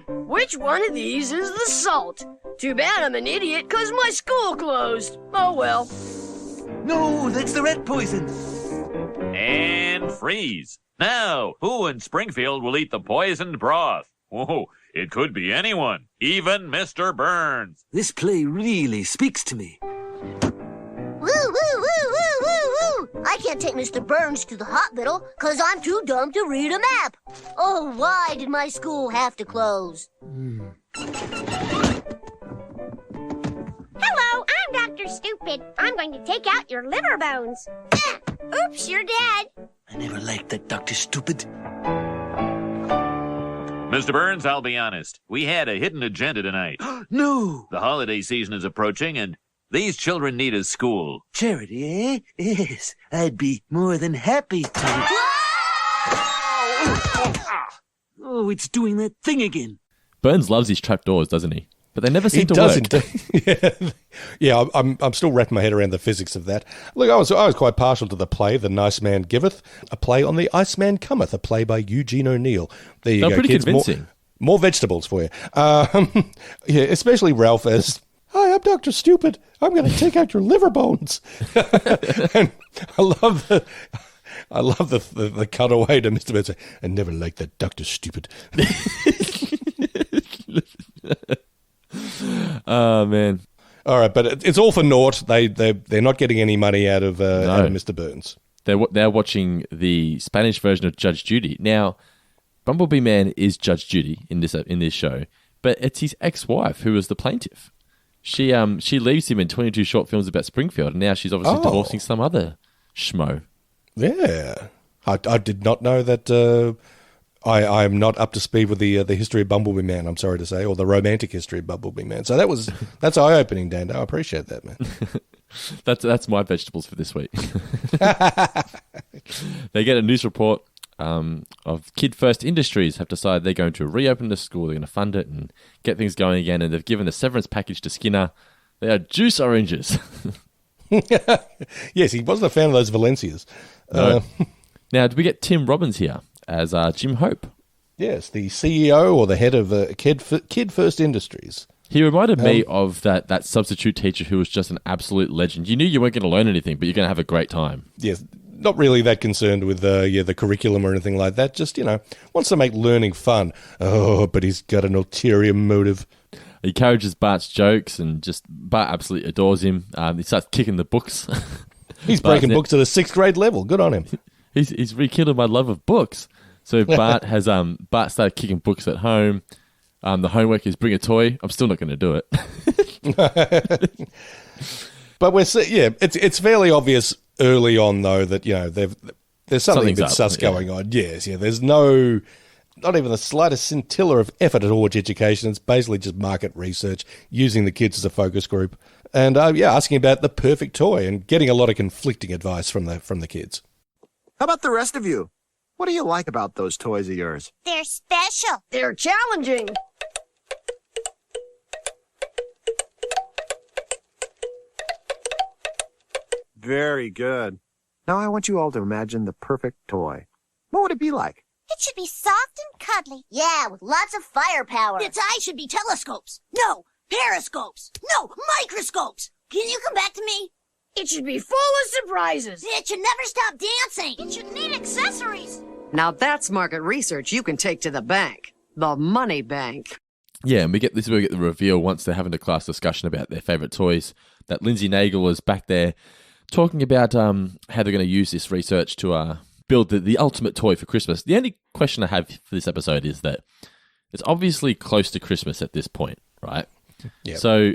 Which one of these is the salt? Too bad I'm an idiot because my school closed. Oh well. No, that's the rat poison. And freeze. Now, who in Springfield will eat the poisoned broth? Whoa, it could be anyone, even Mr. Burns. This play really speaks to me. Woo, woo, woo, woo, woo, woo! I can't take Mr. Burns to the hospital because I'm too dumb to read a map. Oh, why did my school have to close? Hello, I'm Dr. Stupid. I'm going to take out your liver bones. Oops, you're dead. I never liked that Dr. Stupid. Mr. Burns, I'll be honest. We had a hidden agenda tonight. No! The holiday season is approaching, and these children need a school. Charity, eh? Yes, I'd be more than happy to. Oh, it's doing that thing again. Burns loves his trapdoors, doesn't he? But they never seem He to does work. indeed. Yeah, I'm still wrapping my head around the physics of that. Look, I was quite partial to the play, The Nice Man Giveth, a play on The Iceman Cometh, a play by Eugene O'Neill. There you They're go, pretty kids. convincing. More vegetables for you. Yeah, especially Ralph as, hi, I'm Dr. Stupid. I'm going to take out your liver bones. And I love the cutaway to Mr. Burns. I never liked that Dr. Stupid. Oh, man. All right, but it's all for naught. They're not getting any money out of Mr. Burns. They're watching the Spanish version of Judge Judy. Now, Bumblebee Man is Judge Judy in this show, but it's his ex-wife who is the plaintiff. She leaves him in 22 short films about Springfield, and now she's obviously divorcing some other schmo. Yeah, I did not know that. I am not up to speed with the history of Bumblebee Man, I'm sorry to say, or the romantic history of Bumblebee Man. So that's eye-opening, Dando. I appreciate that, man. That's my vegetables for this week. They get a news report of Kid First Industries have decided they're going to reopen the school. They're going to fund it and get things going again, and they've given a severance package to Skinner. They are juice oranges. Yes, he wasn't a fan of those Valencias. No. Now, do we get Tim Robbins here as Jim Hope? Yes, the CEO or the head of Kid First Industries. He reminded me of that substitute teacher who was just an absolute legend. You knew you weren't going to learn anything, but you're going to have a great time. Yes, not really that concerned with the curriculum or anything like that. Just, wants to make learning fun. Oh, but he's got an ulterior motive. He encourages Bart's jokes, and just Bart absolutely adores him. He starts kicking the books. He's breaking books at a 6th grade level. Good on him. He's rekindled my love of books. So Bart started kicking books at home. The homework is bring a toy. I'm still not going to do it. But it's fairly obvious early on though that there's something a bit sus going on. Yes, yeah. There's not even the slightest scintilla of effort towards education. It's basically just market research, using the kids as a focus group, and asking about the perfect toy and getting a lot of conflicting advice from the kids. How about the rest of you? What do you like about those toys of yours? They're special. They're challenging. Very good. Now I want you all to imagine the perfect toy. What would it be like? It should be soft and cuddly. Yeah, with lots of firepower. Its eyes should be telescopes. No, periscopes. No, microscopes. Can you come back to me? It should be full of surprises. It should never stop dancing. It should need accessories. Now that's market research you can take to the bank. The money bank. Yeah, and we get the reveal once they're having a class discussion about their favourite toys, that Lindsay Nagel is back there talking about how they're going to use this research to build the ultimate toy for Christmas. The only question I have for this episode is that it's obviously close to Christmas at this point, right? Yeah. So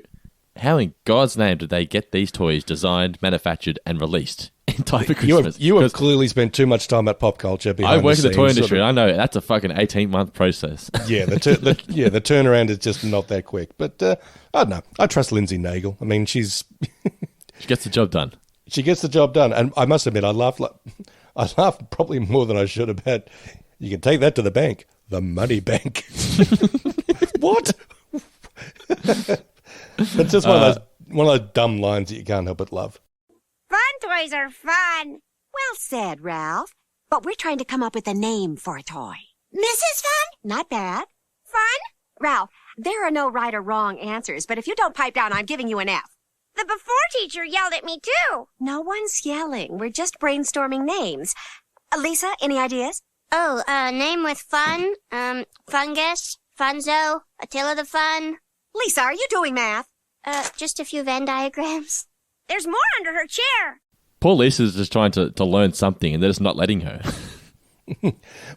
how in God's name did they get these toys designed, manufactured, and released in time for Christmas? You have clearly spent too much time at pop culture. I work in the toy industry. I know that's a fucking 18-month process. Yeah, the turnaround is just not that quick. But I don't know. I trust Lindsay Nagel. I mean, she gets the job done. She gets the job done, and I must admit, I laughed probably more than I should about. You can take that to the bank, the money bank. What? But just one of those dumb lines that you can't help but love. Fun toys are fun. Well said, Ralph. But we're trying to come up with a name for a toy. Mrs. Fun? Not bad. Fun? Ralph, there are no right or wrong answers, but if you don't pipe down, I'm giving you an F. The before teacher yelled at me, too. No one's yelling. We're just brainstorming names. Lisa, any ideas? Oh, name with fun, Fungus, Funzo, Attila the Fun. Lisa, are you doing math? Just a few Venn diagrams. There's more under her chair. Poor Lisa's just trying to learn something, and they're just not letting her.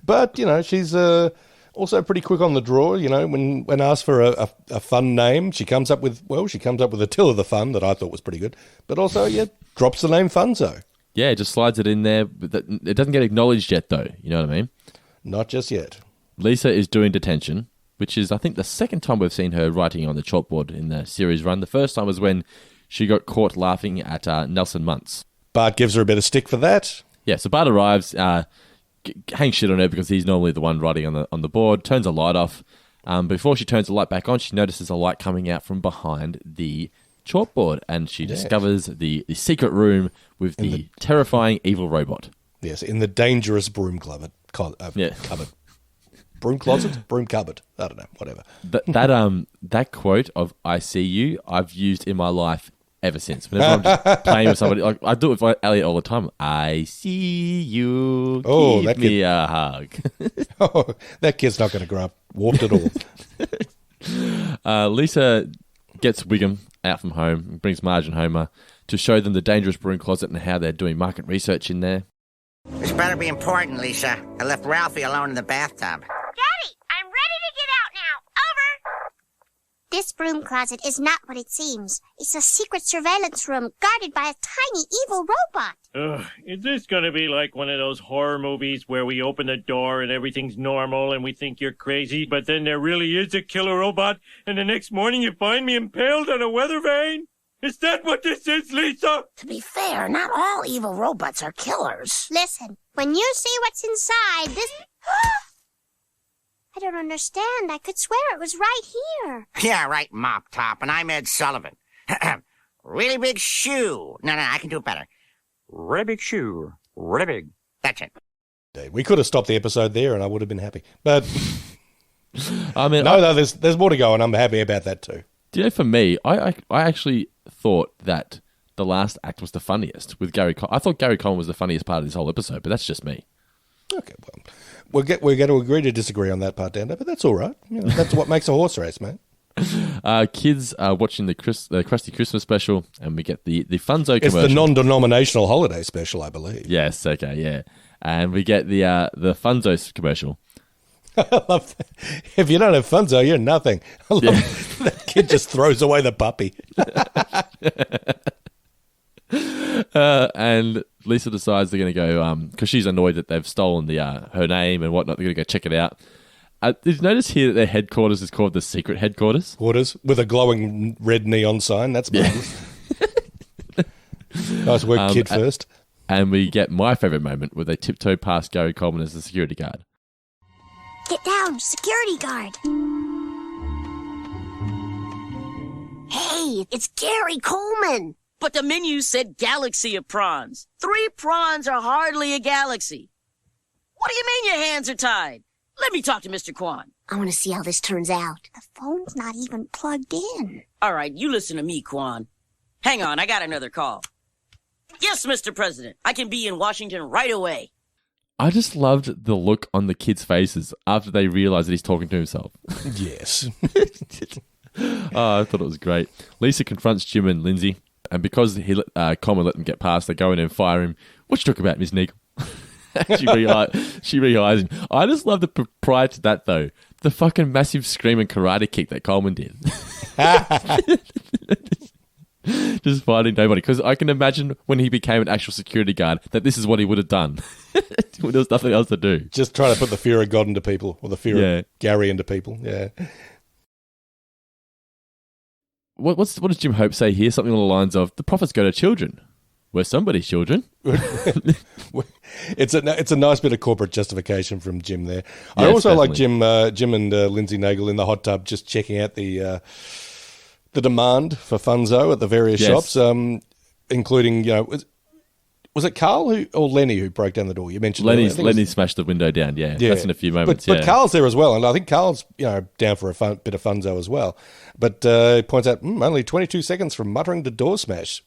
But, she's also pretty quick on the draw. When asked for a fun name, she comes up with Attila the Fun that I thought was pretty good. But also, drops the name Funzo. Yeah, just slides it in there. But it doesn't get acknowledged yet, though. You know what I mean? Not just yet. Lisa is doing detention, which is, I think, the second time we've seen her writing on the chalkboard in the series run. The first time was when she got caught laughing at Nelson Muntz. Bart gives her a bit of stick for that. Yeah, so Bart arrives, hangs shit on her because he's normally the one writing on the board, turns the light off. Before she turns the light back on, she notices a light coming out from behind the chalkboard, and she discovers the secret room with the terrifying evil robot. Yes, in the dangerous broom cupboard. Broom closet? Broom cupboard. I don't know, whatever. That quote of "I see you," I've used in my life ever since. Whenever I'm just playing with somebody, like I do it with Elliot all the time. I see you. Give me a hug. Oh, that kid's not going to grow up warped at all. Lisa gets Wiggum out from home and brings Marge and Homer to show them the dangerous broom closet and how they're doing market research in there. This better be important, Lisa. I left Ralphie alone in the bathtub. Daddy, I'm ready to get out now. Over. This broom closet is not what it seems. It's a secret surveillance room guarded by a tiny evil robot. Ugh, is this gonna be like one of those horror movies where we open the door and everything's normal and we think you're crazy, but then there really is a killer robot and the next morning you find me impaled on a weather vane? Is that what this is, Lisa? To be fair, not all evil robots are killers. Listen, when you see what's inside, this... I don't understand. I could swear it was right here. Yeah, right, Mop Top, and I'm Ed Sullivan. Really big shoe. No, I can do it better. Really big shoe. Really big. That's it. We could have stopped the episode there and I would have been happy. But I mean, there's more to go and I'm happy about that too. Do you know, for me, I actually thought that the last act was the funniest with Gary Coleman. I thought Gary Coleman was the funniest part of this whole episode, but that's just me. Okay, well, we're going to agree to disagree on that part, Dando, but that's all right. That's what makes a horse race, mate. Kids are watching the Krusty Christmas special, and we get the Funzo commercial. It's the non-denominational holiday special, I believe. Yes, okay, yeah. And we get the Funzo commercial. I love that. If you don't have Funzo, you're nothing. I love that kid just throws away the puppy. And Lisa decides they're going to go, because she's annoyed that they've stolen her name and whatnot, they're going to go check it out. Did you notice here that their headquarters is called the Secret Headquarters? Quarters, with a glowing red neon sign. That's marvelous. Nice work, kid first. And we get my favourite moment where they tiptoe past Gary Coleman as the security guard. Get down, security guard. Hey, it's Gary Coleman. But the menu said galaxy of prawns. 3 prawns are hardly a galaxy. What do you mean your hands are tied? Let me talk to Mr. Kwan. I want to see how this turns out. The phone's not even plugged in. All right, you listen to me, Kwan. Hang on, I got another call. Yes, Mr. President, I can be in Washington right away. I just loved the look on the kids' faces after they realised that he's talking to himself. Yes. Oh, I thought it was great. Lisa confronts Jim and Lindsay, and because Coleman let them get past, they go in and fire him. What you talk about, Miss Neagle? she rehires him. I just love the prior to that, though, the fucking massive screaming karate kick that Coleman did. Just fighting nobody. Because I can imagine when he became an actual security guard that this is what he would have done. When there was nothing else to do. Just trying to put the fear of God into people, or the fear of Gary into people. Yeah. What does Jim Hope say here? Something along the lines of, the profits go to children. We're somebody's children. It's a nice bit of corporate justification from Jim there. Yes, I also like definitely. Jim and Lindsay Nagel in the hot tub just checking out the demand for funzo at the various shops, including, was it Carl or Lenny who broke down the door? You mentioned Lenny smashed the window down. Yeah, that's in a few moments. But Carl's there as well, and I think Carl's down for a bit of funzo as well. But he points out only 22 seconds from muttering to door smash.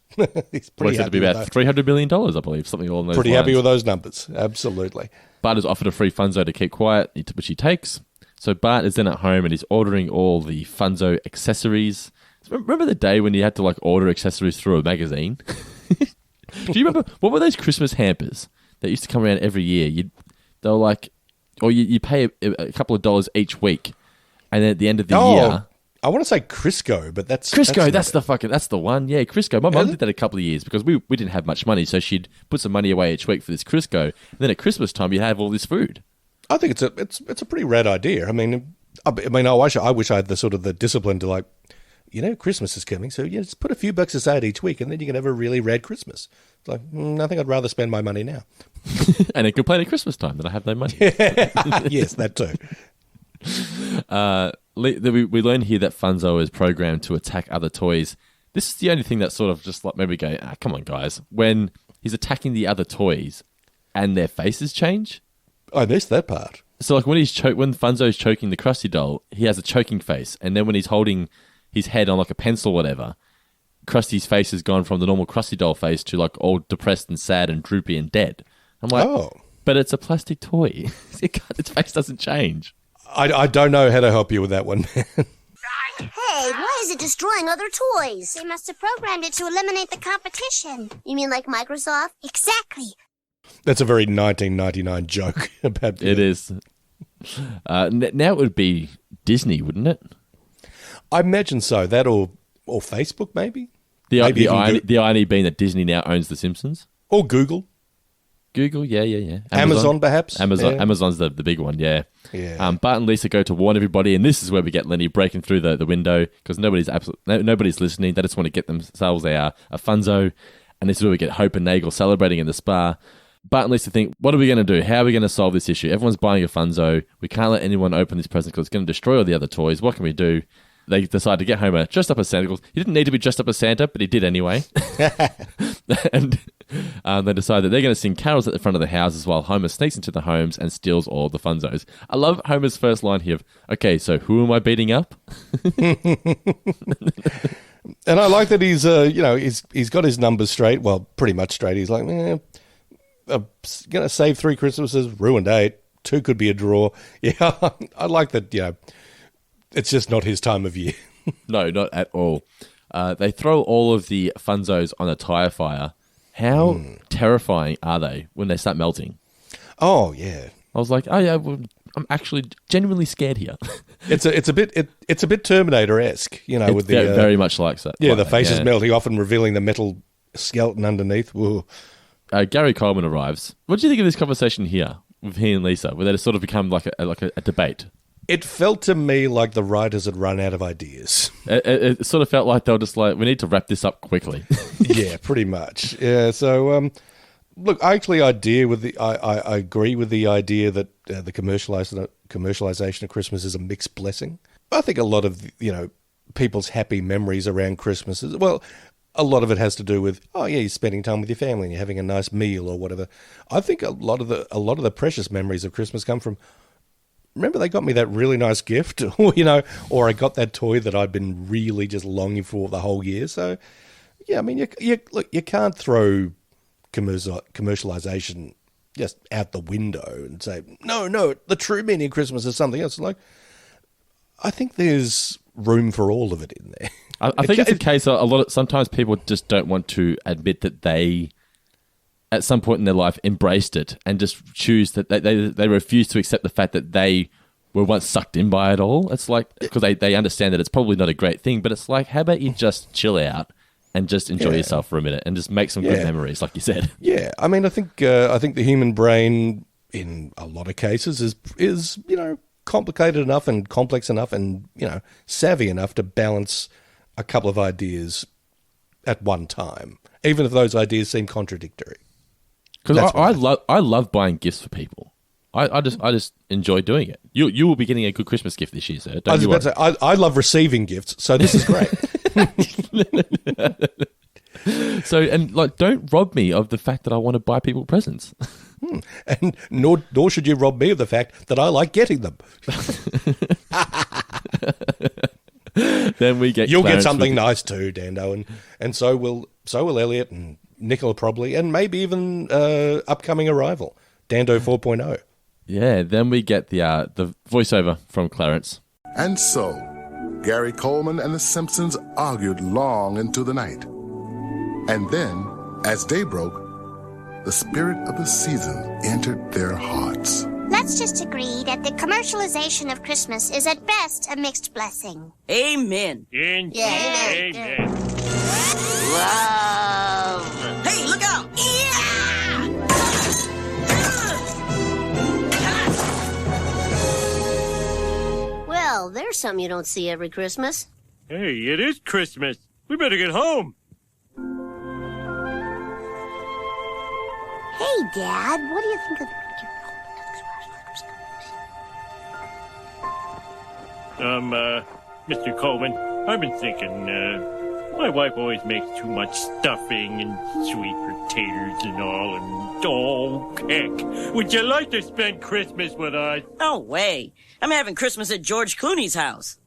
He's pretty happy. To be about $300 million, I believe, something along those Pretty lines. happy with those numbers, absolutely. Bart is offered a free funzo to keep quiet, which he takes. So Bart is then at home and he's ordering all the funzo accessories. Remember the day when you had to order accessories through a magazine? Do you remember, what were those Christmas hampers that used to come around every year? They were you pay a couple of dollars each week, and then at the end of the year... I want to say Crisco, but that's... Crisco, that's the one. Yeah, Crisco. My mum did that a couple of years because we didn't have much money, so she'd put some money away each week for this Crisco, and then at Christmas time you'd have all this food. I think it's a pretty rad idea. I wish I had the discipline to Christmas is coming, so just put a few bucks aside each week, and then you can have a really rad Christmas. It's I think I'd rather spend my money now. And then complain at Christmas time that I have no money. Yes, that too. We learn here that Funzo is programmed to attack other toys. This is the only thing that sort of just made me go, come on, guys. When he's attacking the other toys and their faces change. I missed that part. So when when Funzo's choking the Krusty doll, he has a choking face, and then when he's holding his head on a pencil or whatever, Krusty's face has gone from the normal Krusty doll face to all depressed and sad and droopy and dead. I'm like, but it's a plastic toy. Its face doesn't change. I don't know how to help you with that one. Hey, why is it destroying other toys? They must have programmed it to eliminate the competition. You mean like Microsoft? Exactly. That's a very 1999 joke. About It is. Now it would be Disney, wouldn't it? I imagine so. That or Facebook, maybe? The irony being that Disney now owns The Simpsons. Or Google. Yeah. Amazon, perhaps? Yeah. Amazon's the big one, yeah. Bart and Lisa go to warn everybody, and this is where we get Lenny breaking through the window, because nobody's listening. They just want to get themselves a funzo, and this is where we get Hope and Nagel celebrating in the spa. Bart and Lisa think, what are we going to do? How are we going to solve this issue? Everyone's buying a funzo. We can't let anyone open this present because it's going to destroy all the other toys. What can we do? They decide to get Homer dressed up as Santa Claus. He didn't need to be dressed up as Santa, but he did anyway. And they decide that they're going to sing carols at the front of the houses while Homer sneaks into the homes and steals all the funzos. I love Homer's first line here of, okay, so who am I beating up? And I like that he's got his numbers straight. Well, pretty much straight. He's like, I'm going to save 3 Christmases, ruined 8. 2 could be a draw. Yeah, I like that, it's just not his time of year. No, not at all. They throw all of the funzos on a tire fire. How terrifying are they when they start melting? Oh, yeah. I was like, oh, yeah, well, I'm actually genuinely scared here. It's a bit Terminator-esque, with the... very much like that. Yeah, the faces melting, often revealing the metal skeleton underneath. Gary Coleman arrives. What do you think of this conversation here with he and Lisa, where they sort of become like a debate? It felt to me like the writers had run out of ideas. It sort of felt like they were just like, we need to wrap this up quickly. Yeah, pretty much. Yeah, so Look, I agree with the idea that the commercialization of Christmas is a mixed blessing. I think a lot of people's happy memories around Christmas is, well, a lot of it has to do with, you're spending time with your family and you're having a nice meal or whatever. I think a lot of the precious memories of Christmas come from, remember they got me that really nice gift, or I got that toy that I'd been really just longing for the whole year. So, yeah, I mean, you can't throw commercialization just out the window and say, no, the true meaning of Christmas is something else. Like, I think there's room for all of it in there. I think it's a case of sometimes people just don't want to admit that they, at some point in their life, embraced it and just choose that they refuse to accept the fact that they were once sucked in by it all. It's like, because they understand that it's probably not a great thing, but it's like, how about you just chill out and just enjoy yourself for a minute and just make some good memories, like you said. Yeah, I mean, I think the human brain, in a lot of cases, is complicated enough and complex enough and savvy enough to balance a couple of ideas at one time, even if those ideas seem contradictory. Because I love buying gifts for people. I just enjoy doing it. You will be getting a good Christmas gift this year, sir. I was about to say, I love receiving gifts, so this is great. So, and don't rob me of the fact that I want to buy people presents. And nor should you rob me of the fact that I like getting them. Then you'll get something nice too, Dando, and so will Elliot and Nicola probably, and maybe even upcoming arrival, Dando 4.0. Yeah, then we get the voiceover from Clarence. And so, Gary Coleman and the Simpsons argued long into the night. And then, as day broke, the spirit of the season entered their hearts. Let's just agree that the commercialization of Christmas is at best a mixed blessing. Amen. Amen. Love. Hey, look out! Well, there's something you don't see every Christmas. Hey, it is Christmas. We better get home. Hey, Dad, what do you think of... Mr. Coleman, I've been thinking, my wife always makes too much stuffing and sweet potatoes and all, and heck, would you like to spend Christmas with us? No way. I'm having Christmas at George Clooney's house.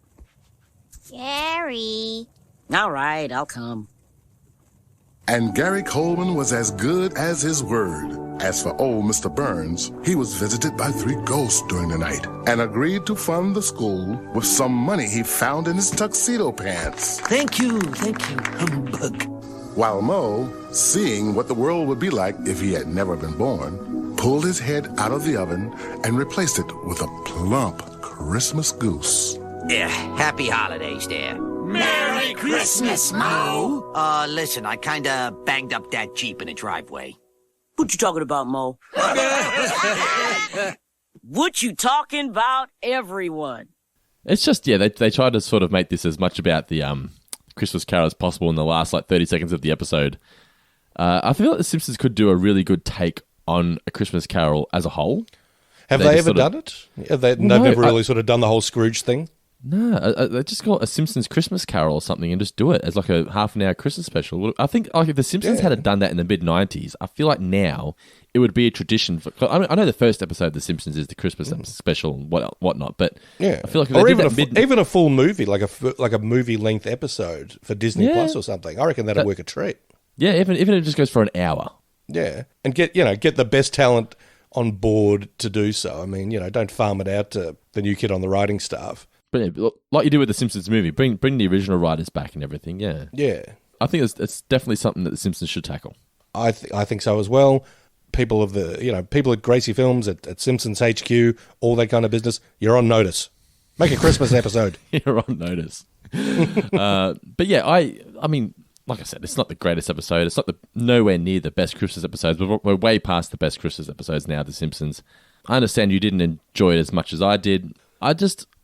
Gary. All right, I'll come. And Gary Coleman was as good as his word. As for old Mr. Burns, he was visited by 3 ghosts during the night and agreed to fund the school with some money he found in his tuxedo pants. Thank you, humbug. While Mo, seeing what the world would be like if he had never been born, pulled his head out of the oven and replaced it with a plump Christmas goose. Yeah, happy holidays there. Merry Christmas, Mo! Listen, I kinda banged up that Jeep in the driveway. What you talking about, Mo? What you talking about, everyone? It's just, they try to sort of make this as much about the Christmas Carol as possible in the last 30 seconds of the episode. I feel like The Simpsons could do a really good take on A Christmas Carol as a whole. Have they ever done it? They've never really sort of done the whole Scrooge thing? No, they just call it A Simpsons Christmas Carol or something and just do it as like a half-an-hour Christmas special. I think if The Simpsons had done that in the mid-90s, I feel like now it would be a tradition. I know the first episode of The Simpsons is the Christmas special and whatnot, but I feel like if even a full movie, like a movie-length episode for Disney Plus or something, I reckon that'd work a treat. Yeah, even if it just goes for an hour. Yeah, and get the best talent on board to do so. I mean, don't farm it out to the new kid on the writing staff. But like you do with the Simpsons movie, bring the original writers back and everything. Yeah, I think it's definitely something that the Simpsons should tackle. I think so as well. People people at Gracie Films, at Simpsons HQ, all that kind of business. You're on notice. Make a Christmas episode. You're on notice. But yeah, I mean, like I said, it's not the greatest episode. It's not nowhere near the best Christmas episodes. We're way past the best Christmas episodes now. The Simpsons. I understand you didn't enjoy it as much as I did.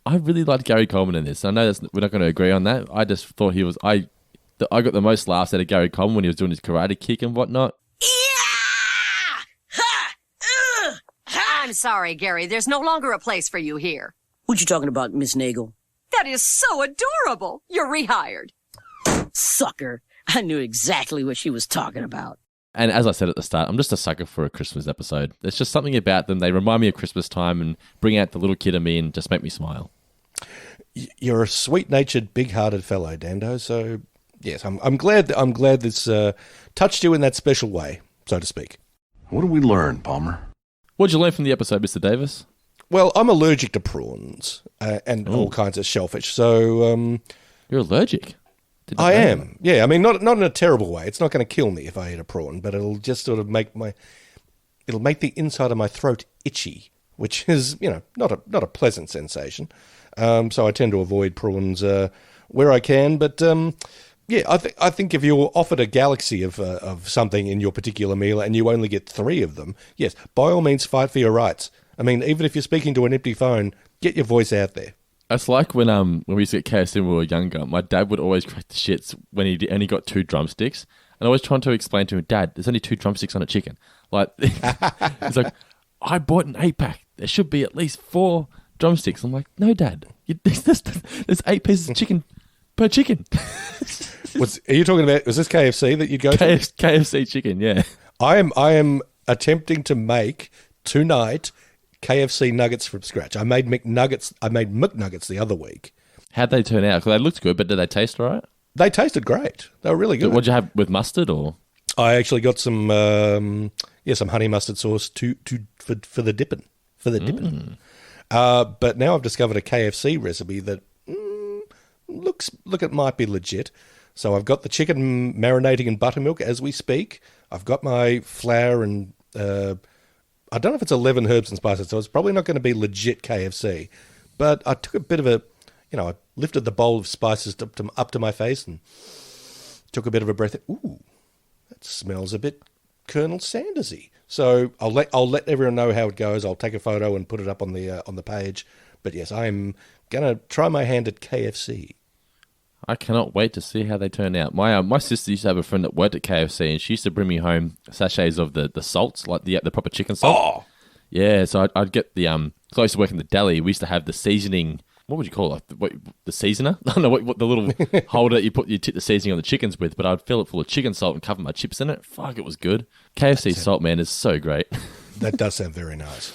I really liked Gary Coleman in this. I know we're not going to agree on that. I just thought I got the most laughs out of Gary Coleman when he was doing his karate kick and whatnot. I'm sorry, Gary. There's no longer a place for you here. What you talking about, Miss Nagel? That is so adorable. You're rehired. Sucker. I knew exactly what she was talking about. And as I said at the start, I'm just a sucker for a Christmas episode. There's just something about them. They remind me of Christmas time and bring out the little kid in me and just make me smile. You're a sweet-natured, big-hearted fellow, Dando. So, yes, I'm glad this touched you in that special way, so to speak. What did we learn, Palmer? What did you learn from the episode, Mr. Davis? Well, I'm allergic to prawns and all kinds of shellfish. So, you're allergic? I am. Yeah, I mean, not in a terrible way. It's not going to kill me if I eat a prawn, but it'll just sort of make the inside of my throat itchy, which is, not a pleasant sensation. So I tend to avoid prawns where I can. But yeah, I think if you're offered a galaxy of something in your particular meal and you only get 3 of them, yes, by all means, fight for your rights. I mean, even if you're speaking to an empty phone, get your voice out there. It's like when we used to get KFC when we were younger. My dad would always crack the shits when he only got 2 drumsticks. And I was trying to explain to him, Dad, there's only 2 drumsticks on a chicken. Like, he's like, I bought an 8-pack. There should be at least 4 drumsticks. I'm like, no, Dad. There's 8 pieces of chicken per chicken. Are you talking about, was this KFC that you'd go to? KFC chicken, yeah. I am attempting to make tonight KFC nuggets from scratch. I made McNuggets the other week. How'd they turn out? Because they looked good, but did they taste all right? They tasted great. They were really good. What'd you have with mustard or? I actually got some honey mustard sauce for the dipping. But now I've discovered a KFC recipe that it might be legit. So I've got the chicken marinating in buttermilk as we speak. I've got my flour and I don't know if it's 11 herbs and spices, so it's probably not going to be legit KFC. But I took a bit of I lifted the bowl of spices up to my face and took a bit of a breath. Ooh, that smells a bit Colonel Sandersy. So I'll let everyone know how it goes. I'll take a photo and put it up on the page. But yes, I'm gonna try my hand at KFC. I cannot wait to see how they turn out. My sister used to have a friend that worked at KFC, and she used to bring me home sachets of the salts, like the proper chicken salt. Oh, yeah. So I'd get the close I used to work in the deli. We used to have the seasoning. What would you call it? The seasoner? I don't know what the little holder you tip the seasoning on the chickens with, but I'd fill it full of chicken salt and cover my chips in it. Fuck, it was good. KFC salt, man, is so great. That does sound very nice.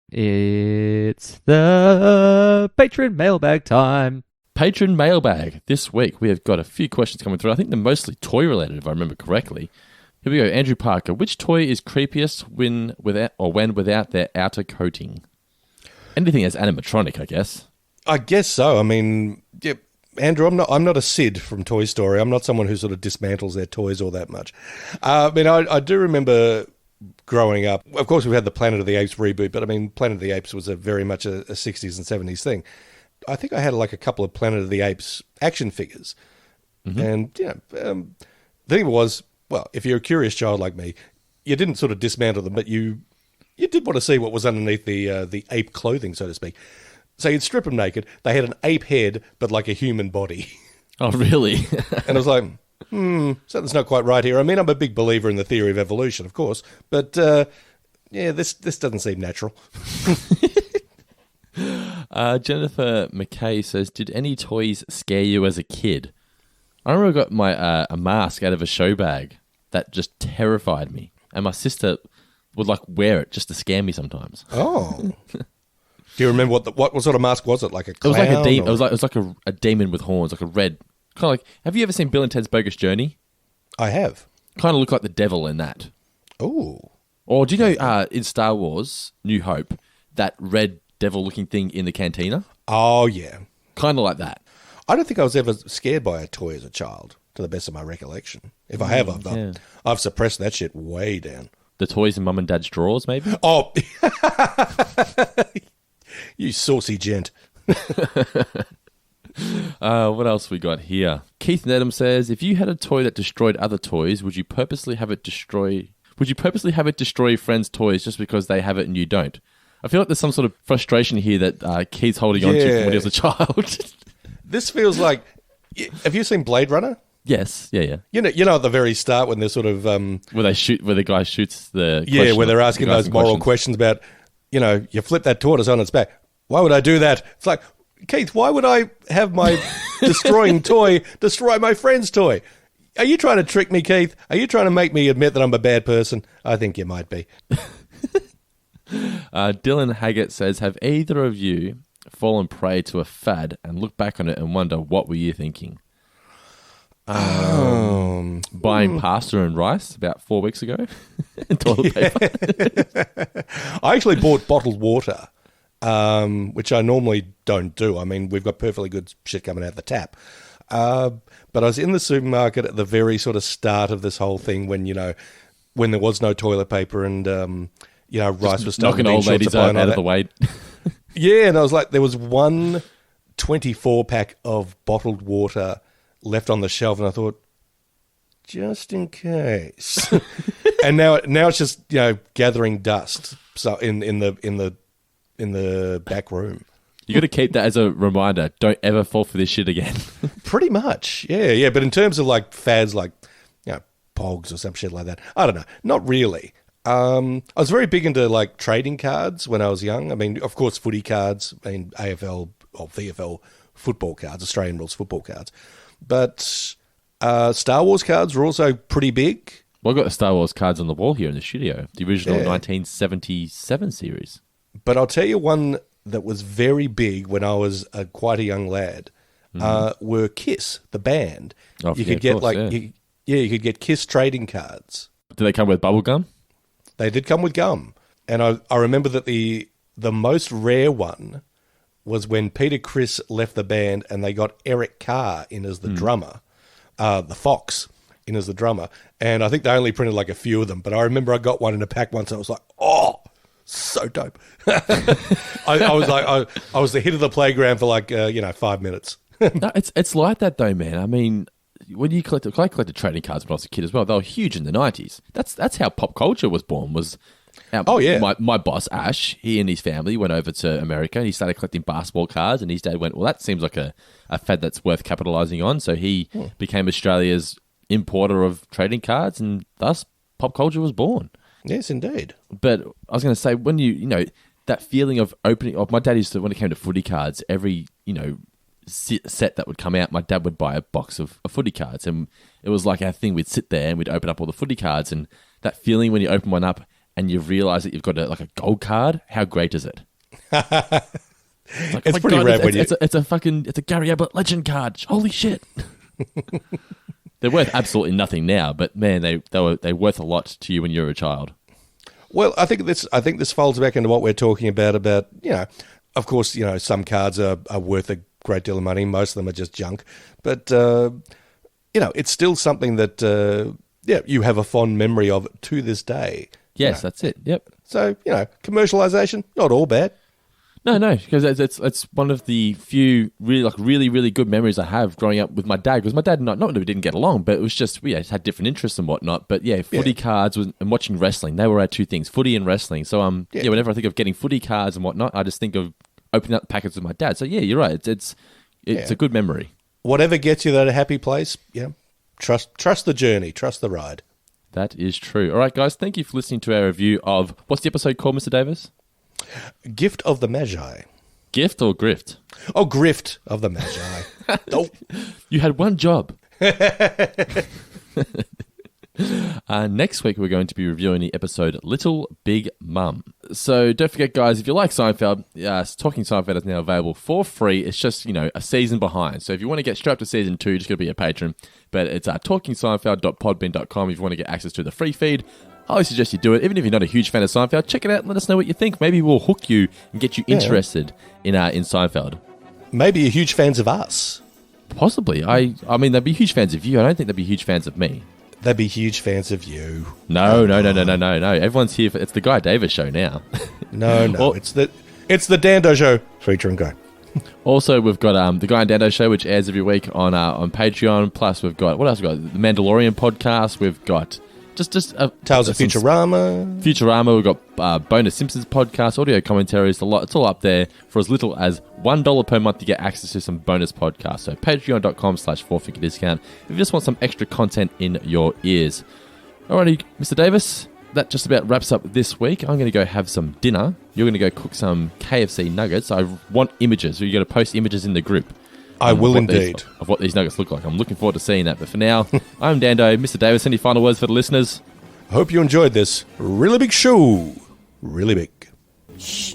It's the patron mailbag time. Patron mailbag. This week we have got a few questions coming through. I think they're mostly toy related, if I remember correctly. Here we go. Andrew Parker. Which toy is creepiest when without their outer coating? Anything that's animatronic, I guess. I guess so. I mean, yeah, Andrew, I'm not a Sid from Toy Story. I'm not someone who sort of dismantles their toys all that much. I mean, I do remember growing up. Of course, we've had the Planet of the Apes reboot, but I mean, Planet of the Apes was very much a 60s and 70s thing. I think I had like a couple of Planet of the Apes action figures. Mm-hmm. And, the thing was, well, if you're a curious child like me, you didn't sort of dismantle them, but you did want to see what was underneath the ape clothing, so to speak. So you'd strip them naked. They had an ape head, but like a human body. Oh, really? And I was like, something's not quite right here. I mean, I'm a big believer in the theory of evolution, of course, but this doesn't seem natural. Jennifer McKay says, did any toys scare you as a kid? I remember I got my a mask out of a show bag that just terrified me. And my sister would like wear it just to scare me sometimes. Oh. Do you remember what sort of mask was it? Like a clown? It was like a demon with horns, like a red, kind of like, have you ever seen Bill and Ted's Bogus Journey? I have. Kind of look like the devil in that. Oh. Or do you know in Star Wars, New Hope, that red devil-looking thing in the cantina? Oh, yeah. Kind of like that. I don't think I was ever scared by a toy as a child, to the best of my recollection. If I have, I've suppressed that shit way down. The toys in Mum and Dad's drawers, maybe? Oh, you saucy gent. What else we got here? Keith Nedham says, if you had a toy that destroyed other toys, would you purposely have it destroy friends' toys just because they have it and you don't? I feel like there's some sort of frustration here that Keith's holding on to from when he was a child. This feels like... Have you seen Blade Runner? Yes, yeah. You know, at the very start when they're sort of where the guy shoots the where they're asking those moral questions about, you flip that tortoise on its back. Why would I do that? It's like, Keith, why would I have my destroying toy destroy my friend's toy? Are you trying to trick me, Keith? Are you trying to make me admit that I'm a bad person? I think you might be. Dylan Haggett says, have either of you fallen prey to a fad and look back on it and wonder what were you thinking? Buying pasta and rice about 4 weeks ago. Toilet paper. I actually bought bottled water, which I normally don't do. I mean, we've got perfectly good shit coming out the tap. But I was in the supermarket at the very sort of start of this whole thing when there was no toilet paper and, rice was starting knocking old ladies out of the way. Yeah, and I was like, there was one 24-pack of bottled water left on the shelf, and I thought, just in case. And now it's just gathering dust. So in the back room. You got to keep that as a reminder. Don't ever fall for this shit again. Pretty much, yeah. But in terms of like fads, like pogs or some shit like that, I don't know. Not really. I was very big into like trading cards when I was young. I mean, of course, footy cards. I mean, AFL or VFL football cards, Australian rules football cards. But Star Wars cards were also pretty big. Well, I've got the Star Wars cards on the wall here in the studio. The original 1977 series. But I'll tell you one that was very big when I was quite a young lad. Were Kiss, the band. Oh, you could get you could get Kiss trading cards. Do they come with bubble gum? They did come with gum, and I remember that the most rare one was when Peter Criss left the band and they got Eric Carr in as the drummer, the Fox in as the drummer. And I think they only printed like a few of them, but I remember I got one in a pack once and I was like, oh, so dope. I was like, I was the hit of the playground for like, 5 minutes. No, it's like that though, man. I mean, when I collected trading cards when I was a kid as well, they were huge in the 90s. That's how pop culture was born, my boss, Ash, he and his family went over to America and he started collecting basketball cards, and his dad went, well, that seems like a fad that's worth capitalizing on. So he became Australia's importer of trading cards, and thus pop culture was born. Yes, indeed. But I was going to say, when that feeling of opening, my dad used to, when it came to footy cards, every, set that would come out, my dad would buy a box of footy cards, and it was like our thing. We'd sit there and we'd open up all the footy cards, and that feeling when you open one up and you realise that you've got a gold card, how great is it? It's pretty rare when it's a Gary Ablett legend card. Holy shit! They're worth absolutely nothing now, but man, they're worth a lot to you when you were a child. Well, I think this folds back into what we're talking about. Of course, some cards are worth a great deal of money. Most of them are just junk, but it's still something that you have a fond memory of to this day. Yes, that's it. Yep. So, commercialization, not all bad. No, because it's one of the few really, really good memories I have growing up with my dad. Because my dad, not that we didn't get along, but it was just, we had different interests and whatnot. But footy cards and watching wrestling, they were our two things, footy and wrestling. So, whenever I think of getting footy cards and whatnot, I just think of opening up the packets with my dad. So, yeah, you're right. It's a good memory. Whatever gets you to a happy place, trust the journey, trust the ride. That is true. All right, guys, thank you for listening to our review of, what's the episode called, Mr. Davis? Gift of the Magi. Gift or Grift? Oh, Grift of the Magi. Oh. You had one job. Next week, we're going to be reviewing the episode Little Big Mum. So don't forget, guys, if you like Seinfeld, Talking Seinfeld is now available for free. It's just, a season behind. So if you want to get straight up to season 2, just got to be a patron. But it's talkingseinfeld.podbean.com if you want to get access to the free feed. I always suggest you do it. Even if you're not a huge fan of Seinfeld, check it out and let us know what you think. Maybe we'll hook you and get you interested in Seinfeld. Maybe you're huge fans of us. Possibly. I mean, they'd be huge fans of you. I don't think they'd be huge fans of me. They'd be huge fans of you. No. Everyone's here for... It's the Guy Davis show now. No. Well, it's the Dando show. Feature and Guy. Also, we've got the Guy and Dando show, which airs every week on Patreon. Plus, we've got... What else we've got? The Mandalorian podcast. We've got Just Tales of Futurama. Futurama. We've got bonus Simpsons podcasts, audio commentaries. It's all up there for as little as $1 per month to get access to some bonus podcasts. So patreon.com/4figure discount if you just want some extra content in your ears. Alrighty, Mr. Davis, that just about wraps up this week. I'm going to go have some dinner. You're going to go cook some KFC nuggets. I want images. So you're going to post images in the group. I will indeed. Of what these nuggets look like. I'm looking forward to seeing that. But for now, I'm Dando. Mr. Davis, any final words for the listeners? I hope you enjoyed this really big show. Really big. Shh.